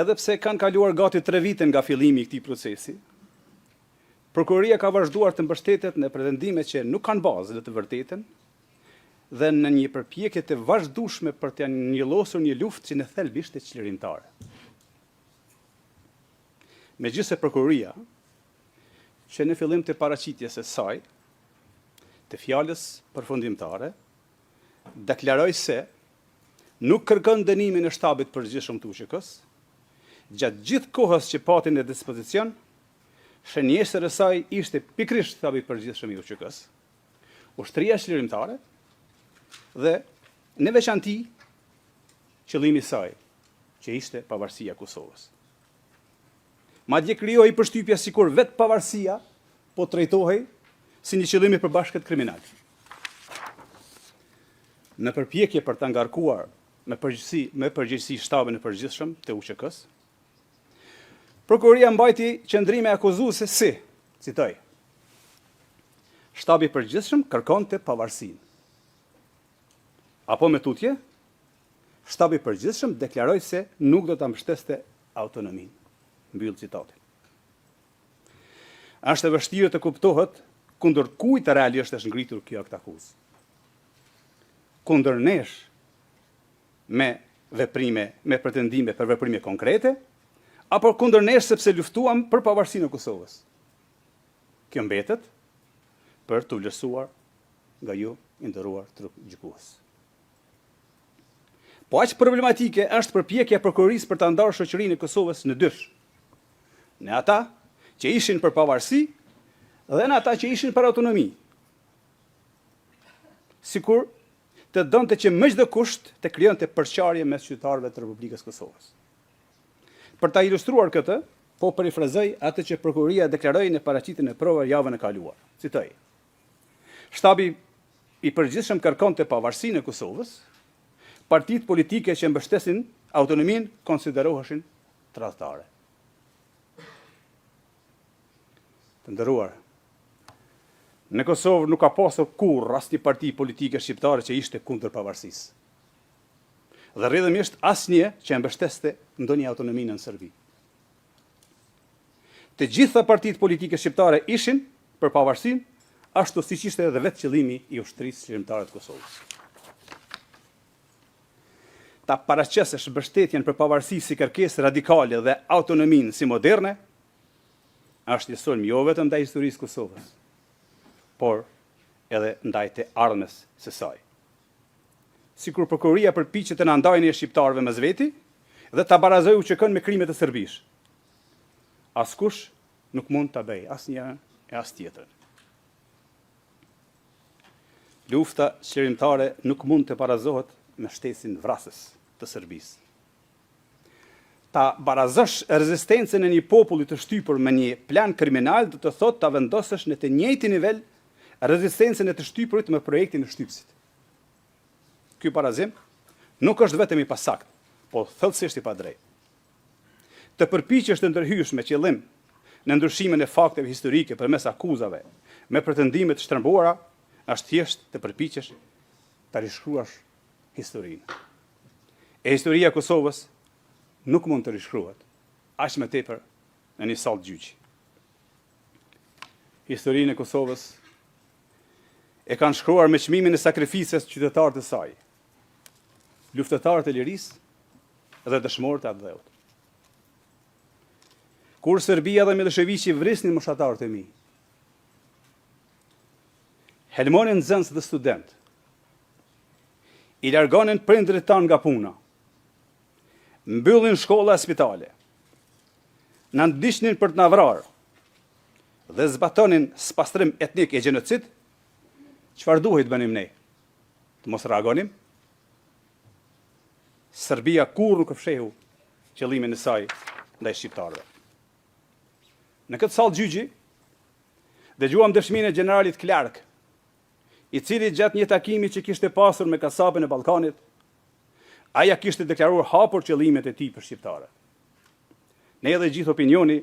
Edhe pse kanë kaluar gati 3 vite nga fillimi i këtij procesi, prokuroria ka vazhduar të mbështetet në pretendime që nuk kanë bazë të vërtetën dhe në një përpjekje të vazhdueshme për të njëllosur një luftë që në thelb ishte çlirimtare. Megjithëse prokuroria, që në fillim të paraqitjes së saj, të fjalës përfundimtare, deklaroi se nuk kërkon dënimin e shtabit përgjithshëm të UÇK-s, gjatë gjithë kohës që pati në dispozicion, shënjesër e saj ishte pikërisht shtabi përgjithshëm i UÇK-s, ushtria çlirimtare dhe në veçanti qëllimi i saj, që ishte pavarësia e Kosovës. Madje krijoi përshtypje sikur vetë pavarësia po trajtohej si një qëllim i përbashkët kriminal. Në përpjekje për ta ngarkuar me përgjegjësi shtabin e përgjithshëm të UÇK-s, prokuroria mbajti qëndrime akuzuese si, citoj, shtabi i përgjithshëm kërkonte pavarësinë. Apo me tutje, shtabi i përgjithshëm deklaroi se nuk do ta mbështeste autonominë. Mbyll citatin. Është e vështirë të kuptohet kundër kujt realisht është ngritur kjo akt akuzë. Kundër nesh me pretendime për veprime konkrete, apo kundër nesh sepse luftuam për pavarësinë e Kosovës. Kjo mbetet për të vlerësuar nga ju i nderuar trup gjykues. Po aq problematike është përpjekja e prokurorisë për ta ndarë shoqërinë e Kosovës në dysh. Në ata që ishin për pavarësi dhe në ata që ishin për autonomi. Sikur të donte që me çdo kusht të krijonte përçarje mes qytetarëve të Republikës Kosovës. Për ta ilustruar këtë, po parafrazoj atë që prokuroria deklaroi në paraqitjen e provave javën e kaluar. Citoj. Shtabi i përgjithshëm kërkonte pavarësinë e Kosovës, partitë politike që mbështesin autonominë konsideroheshin tradhtare. Të nderuar, në Kosovë nuk ka pasur kurrë asnjë parti politike shqiptare që ishte kundër pavarësisë. Dhe rrjedhimisht asnjë që mbështeste ndonjë autonominë në Serbi. Të gjitha partitë politike shqiptare ishin për pavarësinë, ashtu siç ishte edhe vetë qëllimi i ushtrisë qeverimtare të Kosovës. Ta paraqesesh mbështetjen për pavarësi si kërkesë radikale dhe autonominë si moderne, është një sulm jo vetëm ndaj historisë Kosovës, por edhe ndaj të ardhmes së saj. Sikur prokuroria përpiqet të na ndajë ne shqiptarëve mes veti dhe ta barazojë UÇK-n me krimet e Serbisë. Askush nuk mund ta bëjë asnjërin e as tjetrën. Lufta qeverimtare nuk mund të barazohet me shtesin vrasës të Serbisë. Ta barazosh rezistencën e një populli të shtypur me një plan kriminal do të thotë ta vendosësh në të njëjtin nivel rezistencën e të shtypurit me projektin e shtypsit. Ky barazim nuk është vetëm i pasakt, por thellësisht i padrejtë. Të përpiqesh të ndërhysh me qëllim në ndryshimin e fakteve historike përmes akuzave me pretendime të shtrëmbuara, është thjesht të përpiqesh ta rishkruash historinë. E historia e Kosovës nuk mund të rishkruhet, aq më tepër në një sallë gjyqi. Historinë e Kosovës e kanë shkruar me çmimin e sakrificës qytetarët e saj, luftëtarët e lirisë dhe dëshmorët e atë dheut. Kur Serbia dhe Miloševiqi vrisnin moshatarët e mi, helmonin nxënës dhe student, i largonin prindrit tanë nga puna, mbyllin shkolla e spitale, na ndiqnin për të na vrarë dhe zbatonin spastrim etnik e gjenocid, çfarë duhet bënim ne? Të mos reagonim? Serbia kur nuk fshehu qëllimin e saj ndaj shqiptarëve. Në këtë sallë gjyqi, dëgjuam dëshminë e generalit Clark, i cili gjatë një takimi që kishte pasur me kasapën e Ballkanit, aja kishte deklaruar hapur qëllimet e tij për shqiptarët. Ne edhe gjithë opinioni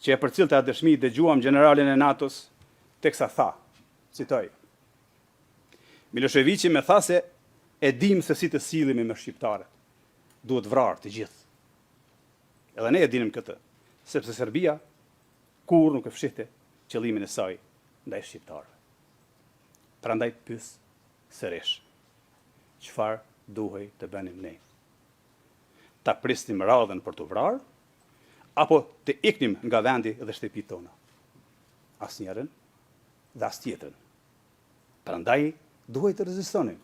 që e përcillte atë dëshmi dëgjuam generalin e NATO-s, teksa tha, citoj: Miloševiqi më tha se e dim se si të sillemi me shqiptarët. Duhet vrarë të gjithë. Edhe ne e dinim këtë, sepse Serbia kur nuk e fshihte qëllimin e saj ndaj shqiptarëve. Prandaj pyes sërish, çfarë duhej të bënim ne? Ta prisnim radhën për të vrarë, apo të iknim nga vendi dhe shtëpitë tona? Asnjërin dhe as tjetrën. Prandaj duhej të rezistonim.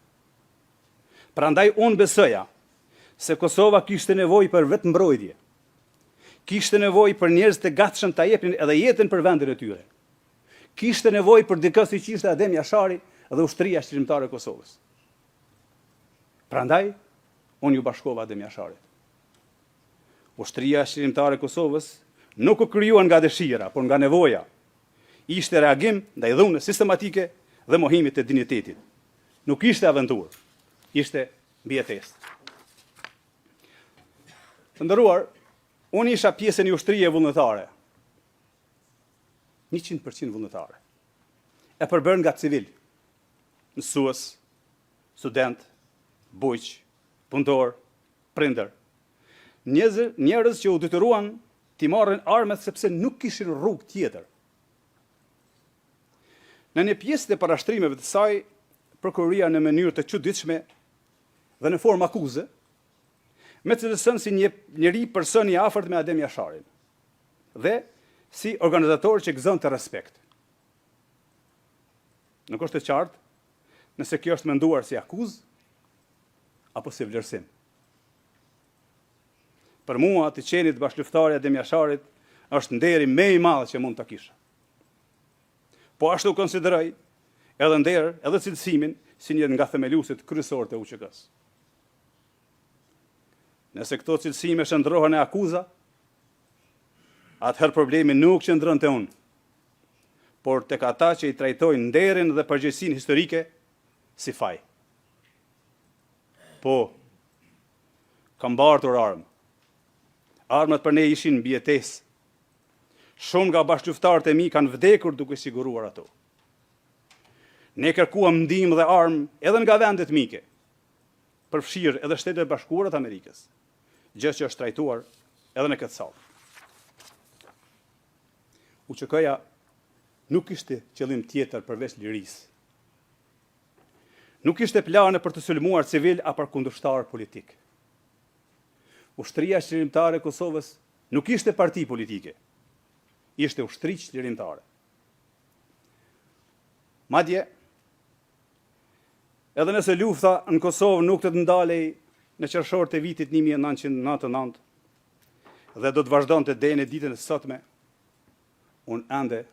Prandaj unë besoja se Kosova kishte nevojë për vetë mbrojtje. Kishte nevojë për njerëz të gatshëm ta jepnin edhe jetën për vendin e tyre. Kishte nevojë për dikë siç ishte Adem Jashari dhe ushtria shqiptare e Kosovës. Prandaj unë ju bashkova Adem Jasharit. Ushtria shqiptare e Kosovës nuk u krijuan nga dëshira, por nga nevoja. Ishte reagim ndaj dhunës sistematike dhe mohimit të dinjitetit. Nuk ishte aventurë, ishte mbijetesë. Të nderuar, unë isha pjesë e një ushtrie vullnetare. 100% vullnetare. E përbërë nga civil, mësues, student, bujq, punëtor, prindër. Njerëz që u detyruan t'i marrin armët sepse nuk kishin rrugë tjetër. Në një pjesë të parashtrimeve të saj, prokuroria në mënyrë të çuditshme dhe në formë akuze, me cilësën si njëri person i afërt me Adem Jasharin dhe si organizator që gëzon të respekt. Nuk është e qartë nëse kjo është menduar si akuzë apo si vlerësim. Për mua, të qenit bashkëluftari Adem Jasharit është nderi më i madh që mund ta kisha. Po ashtu konsideroj edhe nder, edhe cilësimin si një nga themeluesit kryesorë të UÇK-s. Nëse këto cilësime shndrohen e akuza, atëherë problemi nuk qëndron te unë, por tek ata që i trajtojnë nderin dhe përgjegjësinë historike si faj. Po, kam bartur armë. Armët për ne ishin mbjetesë. Shumë nga bashkëluftarët e mi kanë vdekur duke siguruar ato. Ne kërkuam ndihmë dhe armë edhe nga vendet mike, përfshirë edhe Shtetet e Bashkuara të Amerikës, gjë që është trajtuar edhe në këtë sallë. UÇK-ja nuk ishte qëllim tjetër përveç lirisë. Nuk ishte plane për të sulmuar civil apo kundërshtar politik. Ushtria Çlirimtare e Kosovës nuk ishte parti politike, ishte ushtri çlirimtare. Madje, edhe nëse lufta në Kosovë nuk të ndalej në qershor të vitit 1999 dhe do të vazhdonte deri në ditën e sotme, unë ende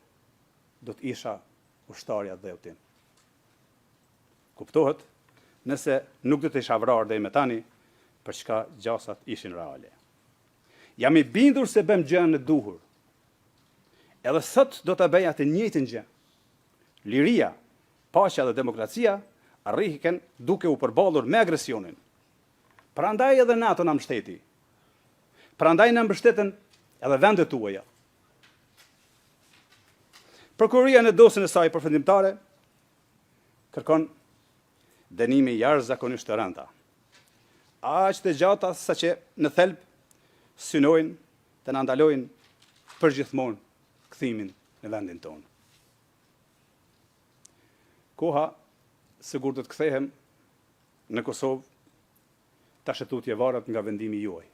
do të isha ushtarja dheu tim. Kuptohet, nëse nuk do të isha vrarë deri më tani, për çka gjasat ishin reale. Jam i bindur se bëm gjën e duhur. Edhe sot do të bëja të njëjtën gjë. Liria, paqja dhe demokracia arrihen duke u përballur me agresionin. Prandaj edhe NATO na mbështeti. Prandaj na mbështeten edhe vendet tuaja. Prokuroria në dosjen e saj përfundimtare kërkon dënime jashtëzakonisht të rënda. Aq të gjata saqë në thelb synojnë të na ndalojnë përgjithmonë kthimin në vendin tonë. Koha sigur do të kthehem në Kosovë tash tutje varet nga vendimi juaj.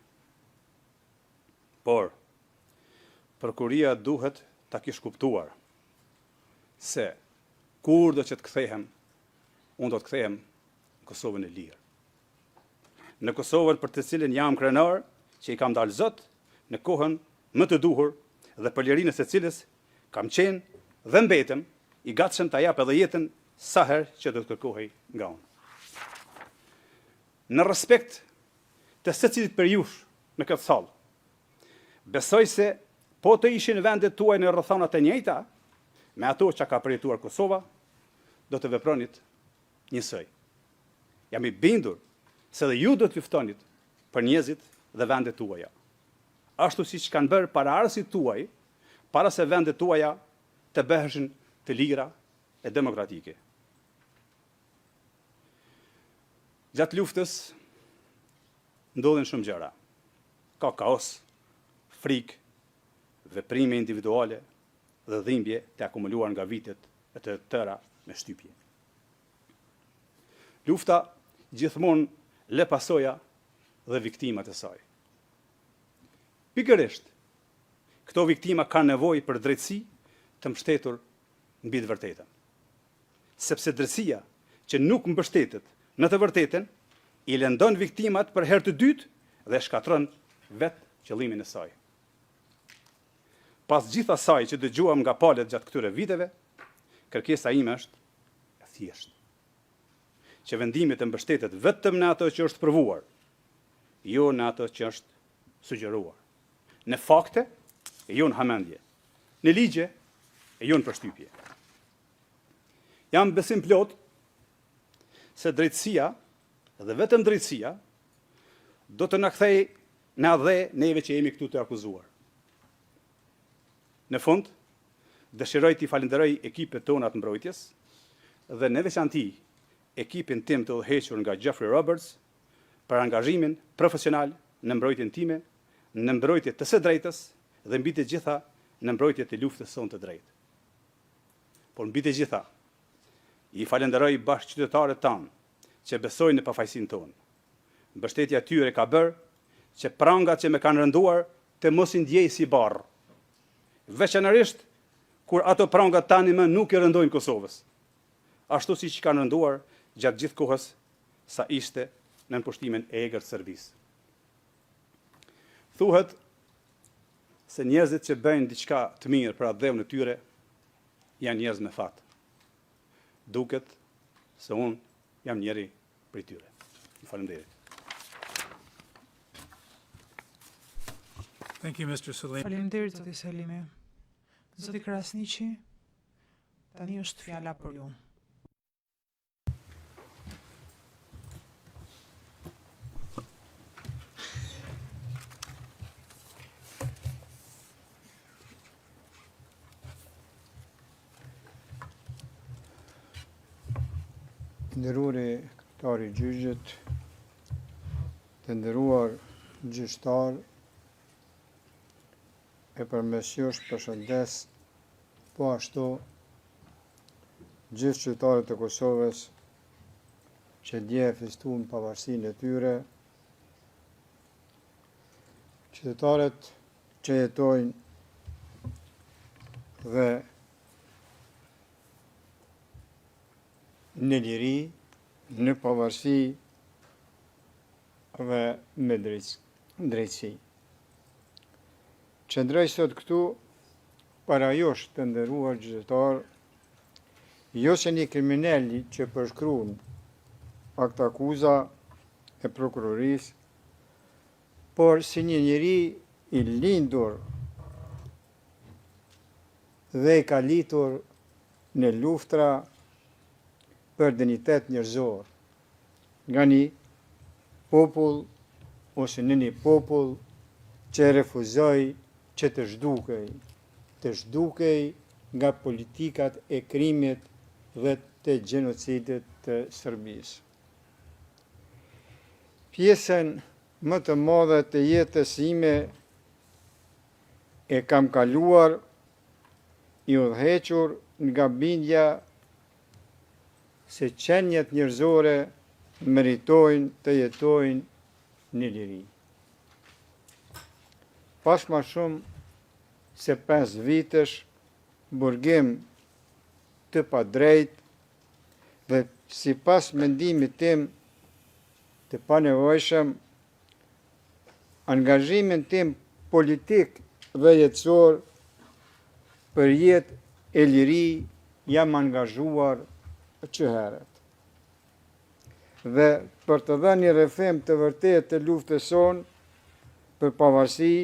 Por prokuroria duhet ta kish kuptuar se kur do që të kthehem, unë do të kthehem në Kosovën e lirë. Në Kosovën për të cilën jam krenar, që i kam dalë Zot, në kohën më të duhur dhe për lirinë e secilës kam qenë dhe mbetem i gatshëm ta jap edhe jetën sa herë që do të kërkohej nga unë. Në respekt të secilit për jush në këtë sallë, besoj se po të ishin vendet tuaj në rrethonat e njëjta me ato që ka përjetuar Kosova, do të vepronit njësoj. Jam i bindur se dhe ju do të luftonit për njerëzit dhe vendet tuaja. Ashtu siç kanë bërë paraardhësit tuaj, para se vendet tuaja të bëheshin të lira e demokratike. Gjatë luftës ndodhin shumë gjëra. Ka kaos, frikë, veprime individuale dhe dhimbje të akumuluar nga vitet e të tëra me shtypje. Lufta gjithmonë le pasoja dhe viktimat e saj. Pikërisht, këto viktima kanë nevojë për drejtësi të mbështetur mbi të vërtetën. Sepse drejtësia që nuk mbështetet në të vërtetën i lëndon viktimat për herë të dytë dhe shkatron vetë qëllimin e saj. Pas gjithë asaj që dëgjuam nga palët gjatë këtyre viteve, kërkesa ime është e thjeshtë. Që vendimi të mbështetet vetëm në ato që është provuar, jo në ato që është sugjeruar. Në fakte, e jo në hamendje. Në ligje, e jo në përshtypje. Jam besim plot se drejtësia, dhe vetëm drejtësia, do të na kthej na dhe neve që jemi këtu të akuzuar. Në fund, dëshiroj t'i falenderoj ekipet tona të mbrojtjes dhe në veçanti ekipin tim të udhëhequr nga Jeffrey Roberts për angazhimin profesional në mbrojtjen time, në mbrojtje të së drejtës dhe mbi të gjitha në mbrojtje të luftës sonë të drejtë. Por mbi të gjitha, i falenderoj bashkëqytetarët tanë që besojnë në pafajësinë tonë. Mbështetja tyre ka bërë që prangat që më kanë rënduar të mos i ndjej si barr. Veçanërisht kur ato prangat tani më nuk i rëndojnë Kosovës, ashtu siç kanë rënduar gjatë gjithë kohës sa ishte në nënpushtimin e egër të Serbisë. Thuhet se njerëzit që bëjnë diçka të mirë për atë dheun e tyre janë njerëz me fat. Duket se unë jam njëri prej tyre. Faleminderit. Thank you, Mr. Salim. Faleminderit zoti Selimi. Zoti Krasniqi, tani është fjala për ju. Nderuari këtari gjyqët, të nderuar gjyqtar, e përmes jush përshëndes po ashtu gjithë qytetarët e Kosovës që dje e festuan pavarësinë e tyre, qytetarët që jetojnë dhe në liri, në pavarësi dhe me drejtësi. Qëndroj sot këtu para jush të nderuar gjyqtar, jo se një kriminali që përshkruan akt akuza e prokurorisë, por si një njeri i lindur dhe i kalitur në luftra për dinitet njerëzor, nga një popull ose në një popull që refuzoi që të zhdukej nga politikat e krimit dhe të gjenocidit të Serbisë. Pjesën më të madhe të jetës ime e kam kaluar i udhëhequr nga bindja se qenjet njerëzore meritojnë të jetojnë në liri. Pas ma shumë se 5 vitesh burgim të padrejt dhe si pas mendimit tim të panevojshëm, angazhimin tim politik dhe jetësor për jetë e liri jam angazhuar që herët. Dhe për të dhënë një rrëfim të vërtet të luftës sonë për pavarësi,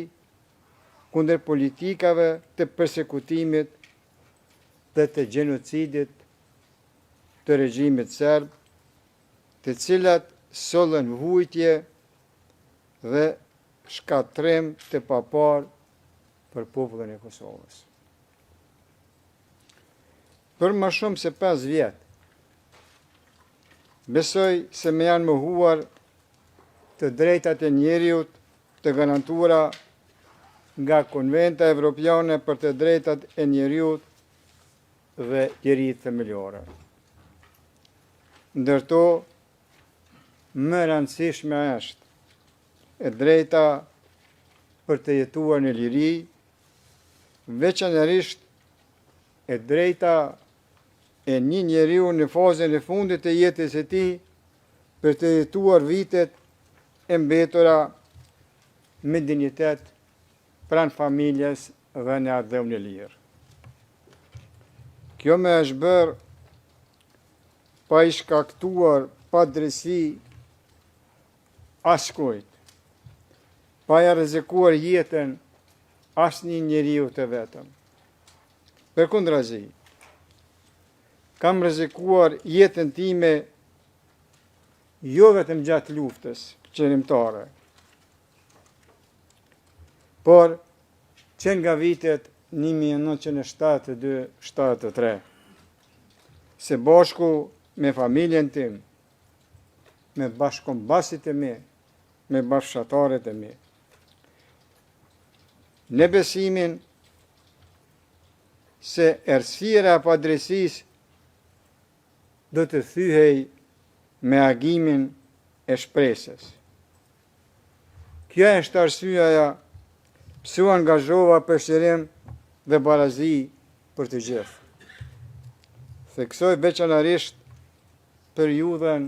kundër politikave të persekutimit dhe të gjenocidit të regjimit serb, të cilat sollën vujtje dhe shkatrim të papar për popullin e Kosovës. Për më shumë se 5 vjetë, besoj se me janë mohuar të drejtat e njeriut të garantuara nga Konventa Evropiane për të drejtat e njeriut dhe lirit themelore. Ndërto, më rëndësishme është e drejta për të jetuar në liri, veçanërisht e drejta e një njeriu në fazën e fundit të jetës e tij për të jetuar vitet e mbetura me dinjitet pranë familjes dhe në ardhëm në lirë. Kjo më është bërë pa i shkaktuar pa drejtësi askujt, pa ja rrezikuar jetën asnjë njeriu të vetëm. Përkundrazi, kam rrezikuar jetën time jo vetëm gjatë luftës qërimtare, por që nga vitet 1972-73, se bashku me familjen tim, me bashkëkombasit e mi, me bashkëshatarët e mi, në besimin se errësira e padrejtisë do të thyhej me agimin e shpresës. Kjo është arsyeja pse u angazhova për shërim dhe barazi për të gjithë. Theksoj veçanërisht periudhën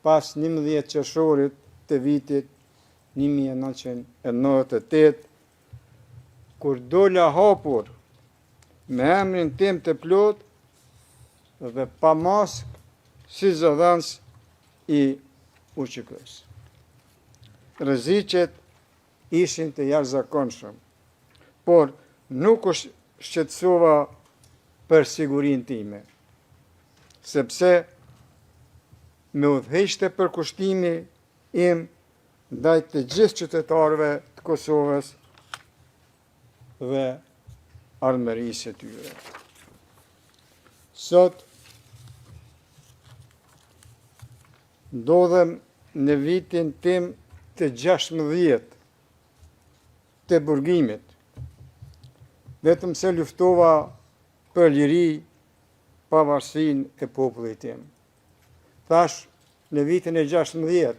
pas 11 qershorit të vitit 1998, kur dola hapur me emrin tim të plot dhe pa mask si zëdhënës i UÇK-s. Rreziqet ishin të jashtëzakonshëm, por nuk u shqetësova për sigurinë time, sepse me udhëheqte përkushtimi im ndaj të gjithë qytetarëve të Kosovës dhe ardhmërisë së tyre. Sot, ndodhem në vitin tim të 16 të burgimit, vetëm se luftova për liri, pavarësinë e popullit tim. Thash, në vitin e 16,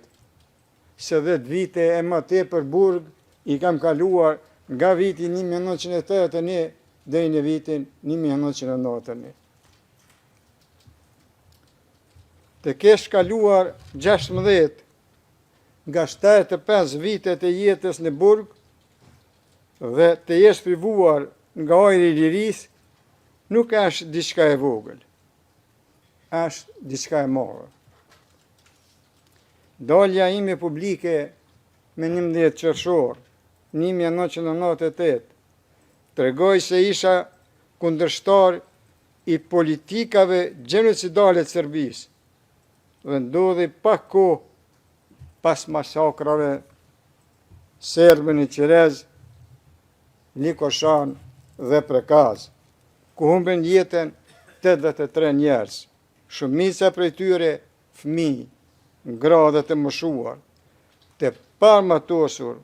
se 10 vite e më tepër burg i kam kaluar nga viti 1981 deri në vitin 1991. Të kesh kaluar 16 nga 75 vitet e jetës në burg dhe të jesh privuar nga ajri i lirisë, nuk është diçka e vogël, është diçka e madhe. Dalja ime publike me 11 qershor 1998 tregoi se isha kundërshtar i politikave gjenocidale të Serbisë dhe ndodhi pak kohë pas masakrave serbe në Qerez, Nikoshan dhe Prekaz, ku humben jetën 83 njerëz, shumica prej tyre fëmijë, grade të moshuar, të parmatosur,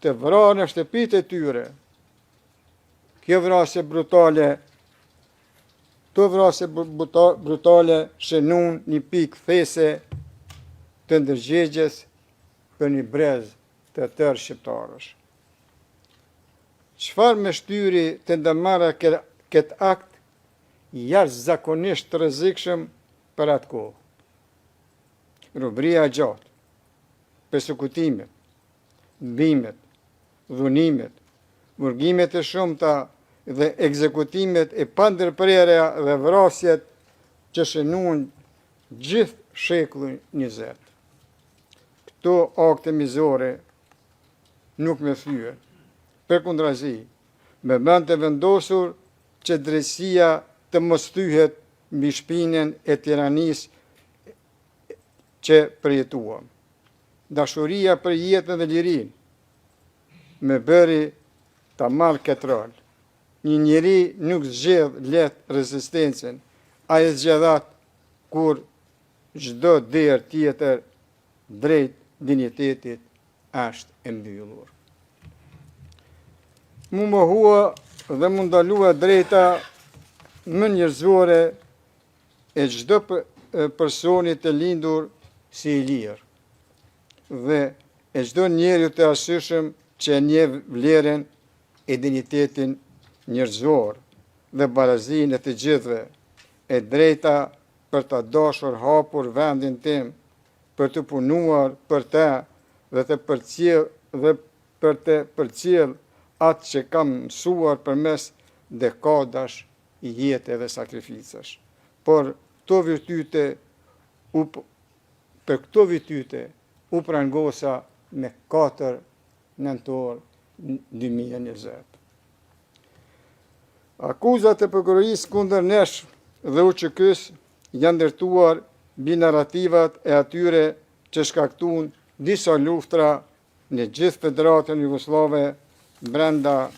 të vrarë në shtëpitë e tyre. Kjo vrasje brutale shënun një pikë these të ndërgjegjes për një brez të tërë shqiptarësh. Çfarë me shtyri të ndërmarrë këtë akt jashtëzakonisht të rrezikshëm për atë kohë? Robëria e gjatë, persekutimet, mbimet, dhunimet, burgimet e shumta dhe ekzekutimet e pandërprerja dhe vrasjet që shënuan gjithë shekullin 20. Këto akte mizore nuk me thyen. Përkundrazi, me bënd të vendosur që drejtësia të mos thyhet mbi shpinën e tiranisë që përjetuam. Dashuria për jetën dhe lirinë me bëri ta marrë këtë rol. Një njeri nuk zgjedh lehtë rezistencën, ai zgjedhat kur çdo derë tjetër drejt dinjitetit është e mbyllur. Mu mohua dhe mu ndalua drejta më njerëzore e çdo personi të lindur si i lirë dhe e çdo njeri të arsyeshëm që e njeh vlerën e dinjitetin njerëzor dhe barazinë e të gjithëve, e drejta për të dashur hapur vendin tim, për të punuar për të dhe për të përcjell atë që kam mësuar përmes dekadash i jetë dhe sakrificash. Për këto virtyte u prangosa me 4 nëntor 2020. Akuzat e prokurorisë kundër nesh dhe UÇK-s janë ndërtuar mbi narrativat e atyre që shkaktuan disa luftra në gjithë Federatën Jugoslave brenda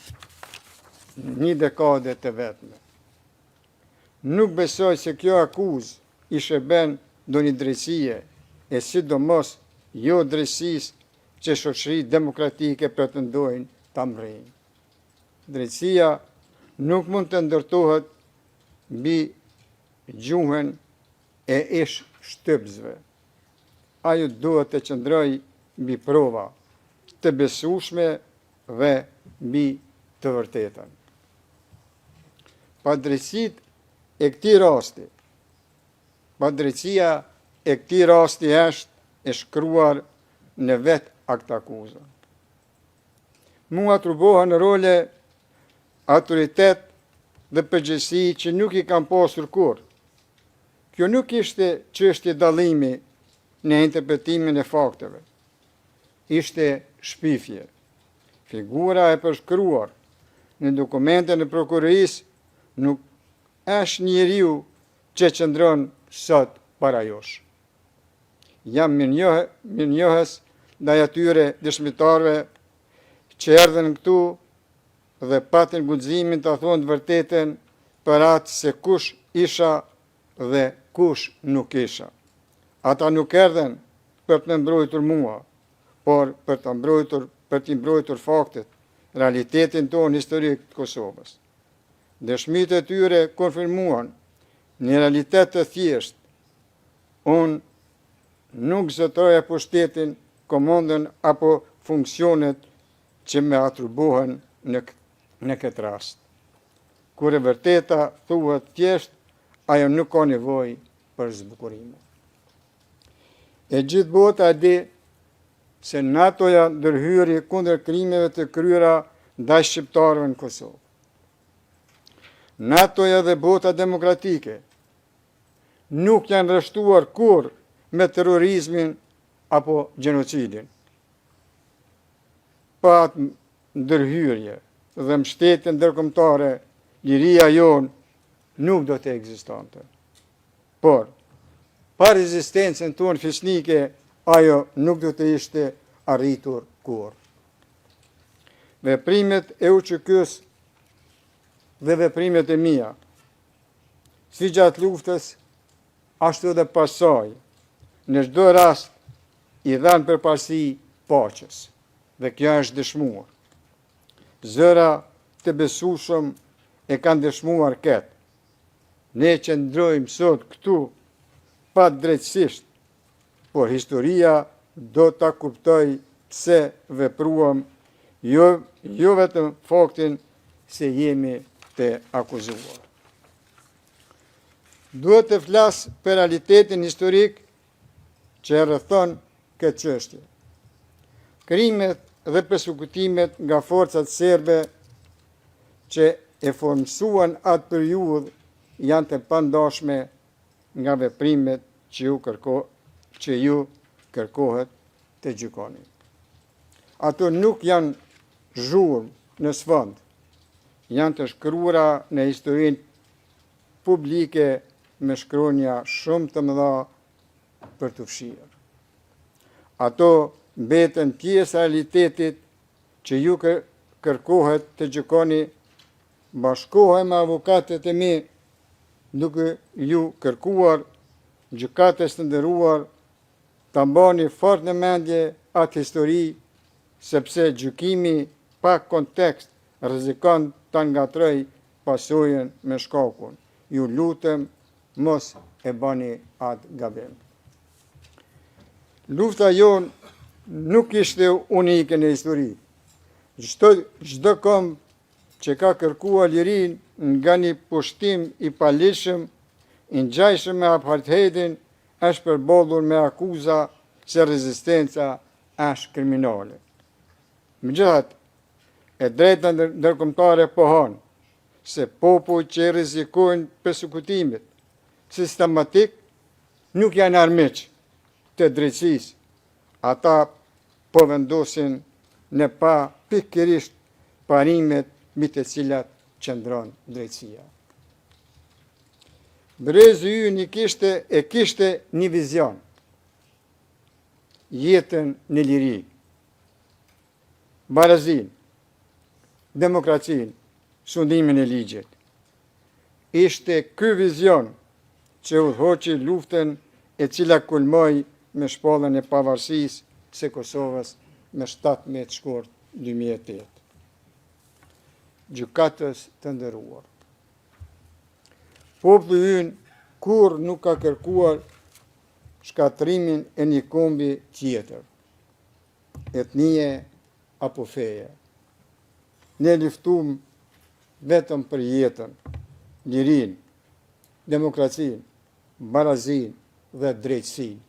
një dekade të vetme. Nuk besoj se kjo akuzë i shërben ndonjë drejtësie, e sidomos jo drejtësisë që shoqëritë demokratike pretendojnë ta mbrojnë. Drejtësia nuk mund të ndërtohet mbi gjuhën e ish shtypsve. Ajo duhet të qëndrojë mbi prova të besueshme dhe mbi të vërtetën. Padrejtësia e këtij rasti është e shkruar në vetë akt akuzën. Mua atribuohen role, autoritet dhe përgjegjësi që nuk i kam pasur kurrë. Kjo nuk ishte çështje dallimi në interpretimin e fakteve. Ishte shpifje. Figura e përshkruar në dokumentin e prokurorisë nuk është njeriu që qëndron sot para josh. Jam mirënjohës ndaj atyre dëshmitarëve që erdhën këtu dhe patën guximin të thonë të vërtetën për atë se kush isha dhe kush nuk isha. Ata nuk erdhen për të mbrojtur mua, por për t'i mbrojtur faktet, realitetin tonë historik të Kosovës. Dëshmitë e tyre konfirmuan një realitet të thjesht. Unë nuk zëtoja pushtetin, komandën apo funksionet që me atribuohen në këtë rast. Kur e vërteta thuhet thjesht, ajo nuk ka nevojë për zbukurime. E gjithë bota di se NATO-ja ndërhyri kundër krimeve të kryera ndaj shqiptarëve në Kosovë. NATO-ja dhe bota demokratike nuk janë rreshtuar kur me terrorizmin apo gjenocidin. Pa atë ndërhyrje dhe mbështetje ndërkombëtare, liria jonë nuk do të ekzistonte. Por, pa rezistencën tonë fisnike, ajo nuk do të ishte arritur kur. Veprimet e UÇK-s dhe veprimet e mia, si gjatë luftës, ashtu dhe pasaj, në çdo rast i dhanë përparësi paqes, dhe kjo është dëshmuar. Zëra të besueshëm e kanë dëshmuar këtë. Ne qëndrojmë sot këtu pa drejtësisht, por historia do ta kuptoj pse vepruam, jo vetëm faktin se jemi të akuzuar. Duhet të flas për realitetin historik që rrethon këtë çështje. Krimet dhe persekutimet nga forcat serbe që e formësuan atë periudhë janë të pandashme nga veprimet që ju kërkohet të gjykoni. Ato nuk janë zhurmë në sfond, janë të shkruara në historinë publike me shkronja shumë të mëdha për të fshirë. Ato mbeten pjesë e realitetit që ju kërkohet të gjykoni. Bashkohem me avokatët e mi duke ju kërkuar, gjykatës të nderuar, ta mbani fort në mendje atë histori, sepse gjykimi pa kontekst rrezikon ta ngatroj pasojën me shkakun. Ju lutem, mos e bani atë gabim. Lufta jonë nuk ishte unike në histori. Çdo kom që ka kërkuar lirin nga një pushtim i palishëm, i ngjajshëm me apartheidin, është përballur me akuza se rezistenca është kriminale. Megjithatë, e drejta ndërkombëtare pohon se popujt që rrezikojnë persekutimet sistematik nuk janë armiq të drejtësisë. Ata po vendosin në pa pikërisht parimet mbi të cilat qëndron drejtësia. Brezi ynë kishte një vizion, jetën në liri, barazin, demokracin, sundimin e ligjit. Ishte ky vizion që udhëhoqi luftën e cila kulmoi me shpalljen e pavarësisë së Kosovës me 17 shkurt 2008. Gjykatës të nderuar. Populli ynë kur nuk ka kërkuar shkatrimin e një kombi tjetër, etnie apo feje. Ne luftuam vetëm për jetën, lirinë, demokracinë, barazinë dhe drejtësinë.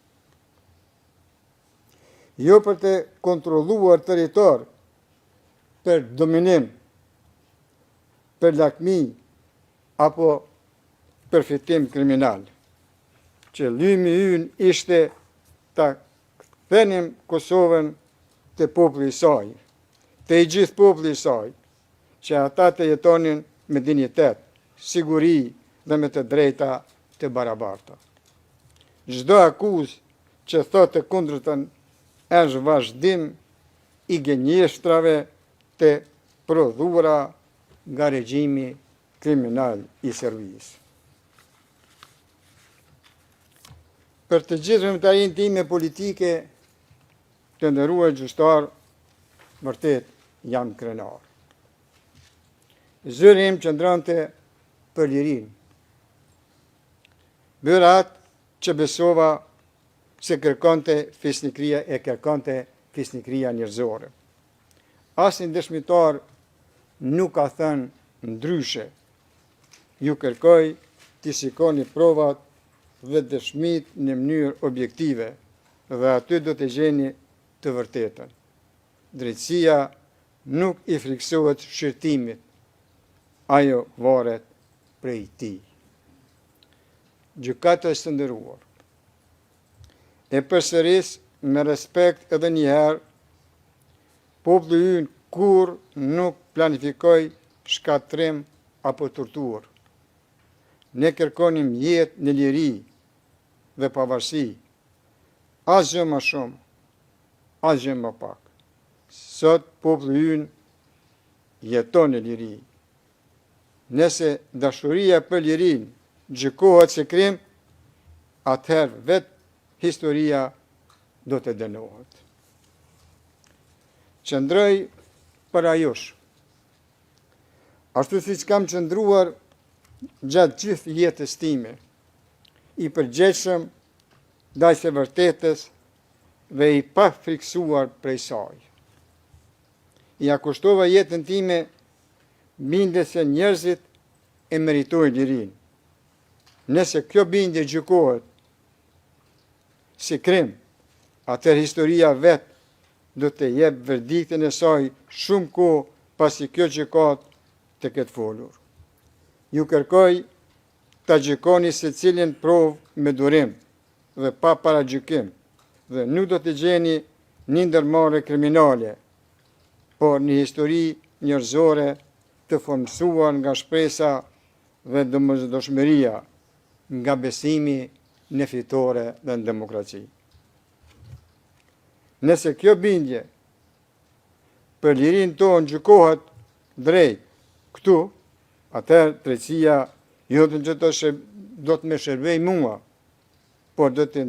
Jo për të kontrolluar territor, për dominim, për lakmi apo përfitim kriminal. Qëllimi ynë ishte ta kthenim Kosovën te populli i saj, te i gjithë populli i saj, që ata të jetonin me dinjitet, siguri dhe me të drejta të barabarta. Çdo akuzë që thotë të kundërtën është vazhdim i gënjeshtrave të prodhuara nga regjimi kriminal i Serbisë. për të gjithë vëmëtarin time politike, të nderuar gjyqtar, vërtet jam krenar. Zëri im qëndronte për lirinë. Bëra atë që besova se kërkonte fisnikria njerëzore. Asnjë dëshmitar nuk ka thënë ndryshe. Ju kërkoj të shikoni provat dhe dëshmit në mënyrë objektive dhe aty do të gjeni të vërtetën. Drejtësia nuk i friksohet shërtimit, ajo varet prej tij. Gjykatës të nderuar, e përsëris me respekt edhe njëherë, populli ynë kur nuk planifikoj shkatrim apo torturë. Ne kërkonim jetë në liri dhe pavarësi, asgjë më shumë, asgjë më pak. Sot populli ynë jeton në liri. Nëse dashuria për lirin gjykohet se krim, atëherë vetë historia do të dënohet. Qëndroj për ajosh. Ashtu siç kam qëndruar gjatë gjithë jetës time, i përgjegjshëm ndaj së vërtetës dhe i pa friksuar prej saj. Ja kushtova jetën time bindje se njerëzit e meritojnë lirinë. Nëse kjo bindje gjykohet si krim, atëherë historia vetë do të jep verdiktin e saj shumë kohë pasi kjo gjykat të ketë folur. Ju kërkoj ta gjykoni secilin provë me durim dhe pa paragjykim, dhe nuk do të gjeni një ndërmarrje kriminale, por një histori njerëzore të formsuar nga shpresa dhe domosdoshmëria, nga besimi në fitore dhe në demokraci. Nëse kjo bindje për lirinë tonë gjykohet drejt këtu, atëherë drejtësia jo të do të më shërbej mua, por do të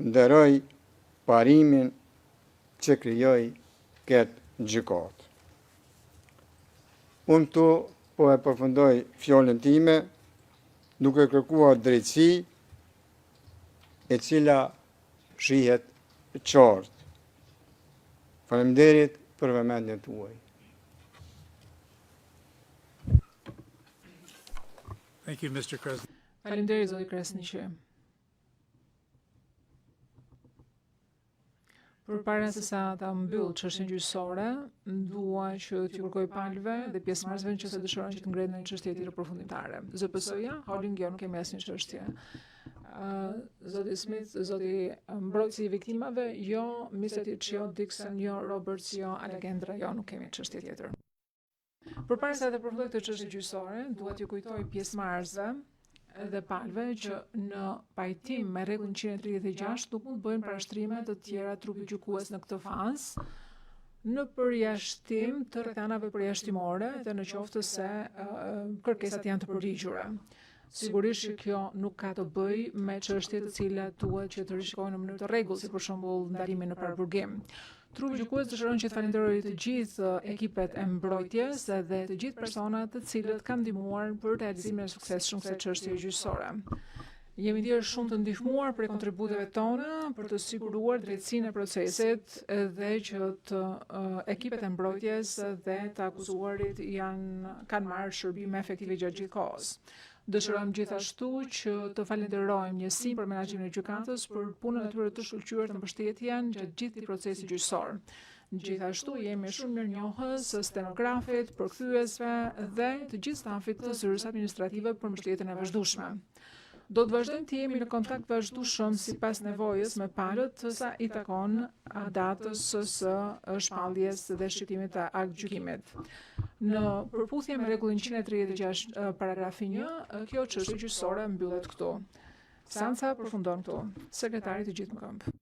nderoj parimin që krijoi këtë gjykatë. Unë tu po e përfundoj fjalën time duke kërkuar drejtësi e cila shihet qartë. Faleminderit për vëmendjen tuaj. Thank you, Mr. Kresniq. Faleminderit zoti Kresniqi. Përpara se sa ta mbyll çështjen gjyqësore, dua që t'ju kërkoj palëve dhe pjesëmarrësve që se dëshirojnë që të ngrenë një çështje tjetër përfundimtare. ZPS-ja, holding jo, nuk kemi asnjë çështje. Zoti Smith, zoti mbrojtësi i viktimave, jo, Misetic, jo, Dixon, jo, Roberts, jo, Alexandra, jo, nuk kemi çështje tjetër. Përpara se të përfundoj këtë çështje gjyqësore, dua t'ju kujtoj pjesëmarrësve dhe palëve që në pajtim me rregullin 136 nuk mund të bëjnë parashtrime të tjera trupi gjykues në këtë fazë, në përjashtim të rrethanave përjashtimore dhe në qoftë se kërkesat janë të përligjura. Sigurisht që kjo nuk ka të bëjë me çështje të cilat duhet që të rishikohen në mënyrë të rregullt, si për shembull ndalimin në paraburgim. Trupi gjykues dëshiron që të falenderojë të gjithë ekipet e mbrojtjes dhe të gjithë personat të cilët kanë ndihmuar për realizimin e suksesshëm të çështjes gjyqësore. Jemi ndjerë shumë të ndihmuar për kontributeve tona për të siguruar drejtësinë e procesit dhe që të ekipet e mbrojtjes dhe të akuzuarit kanë marrë shërbime efektive gjatë gjithë kohës. Dëshirojmë gjithashtu që të falenderojmë njësinë për menaxhimin e gjykatës për punën e tyre të shkëlqyer të mbështetjen gjatë gjithë procesit gjyqësor. Gjithashtu jemi shumë mirënjohës stenografit, përkthyesve dhe të gjithë stafit të zyrës administrative për mbështetjen e vazhdueshme. Do të vazhdojmë të jemi në kontakt vazhdueshëm sipas nevojës me palët sa i takon datës së shpalljes dhe shqiptimit të aktgjykimit. Në përputhje me rregullin 136 paragrafi 1, kjo çështje gjyqësore mbyllet këtu. Seanca përfundon këtu. Sekretari të gjithë në këmbë.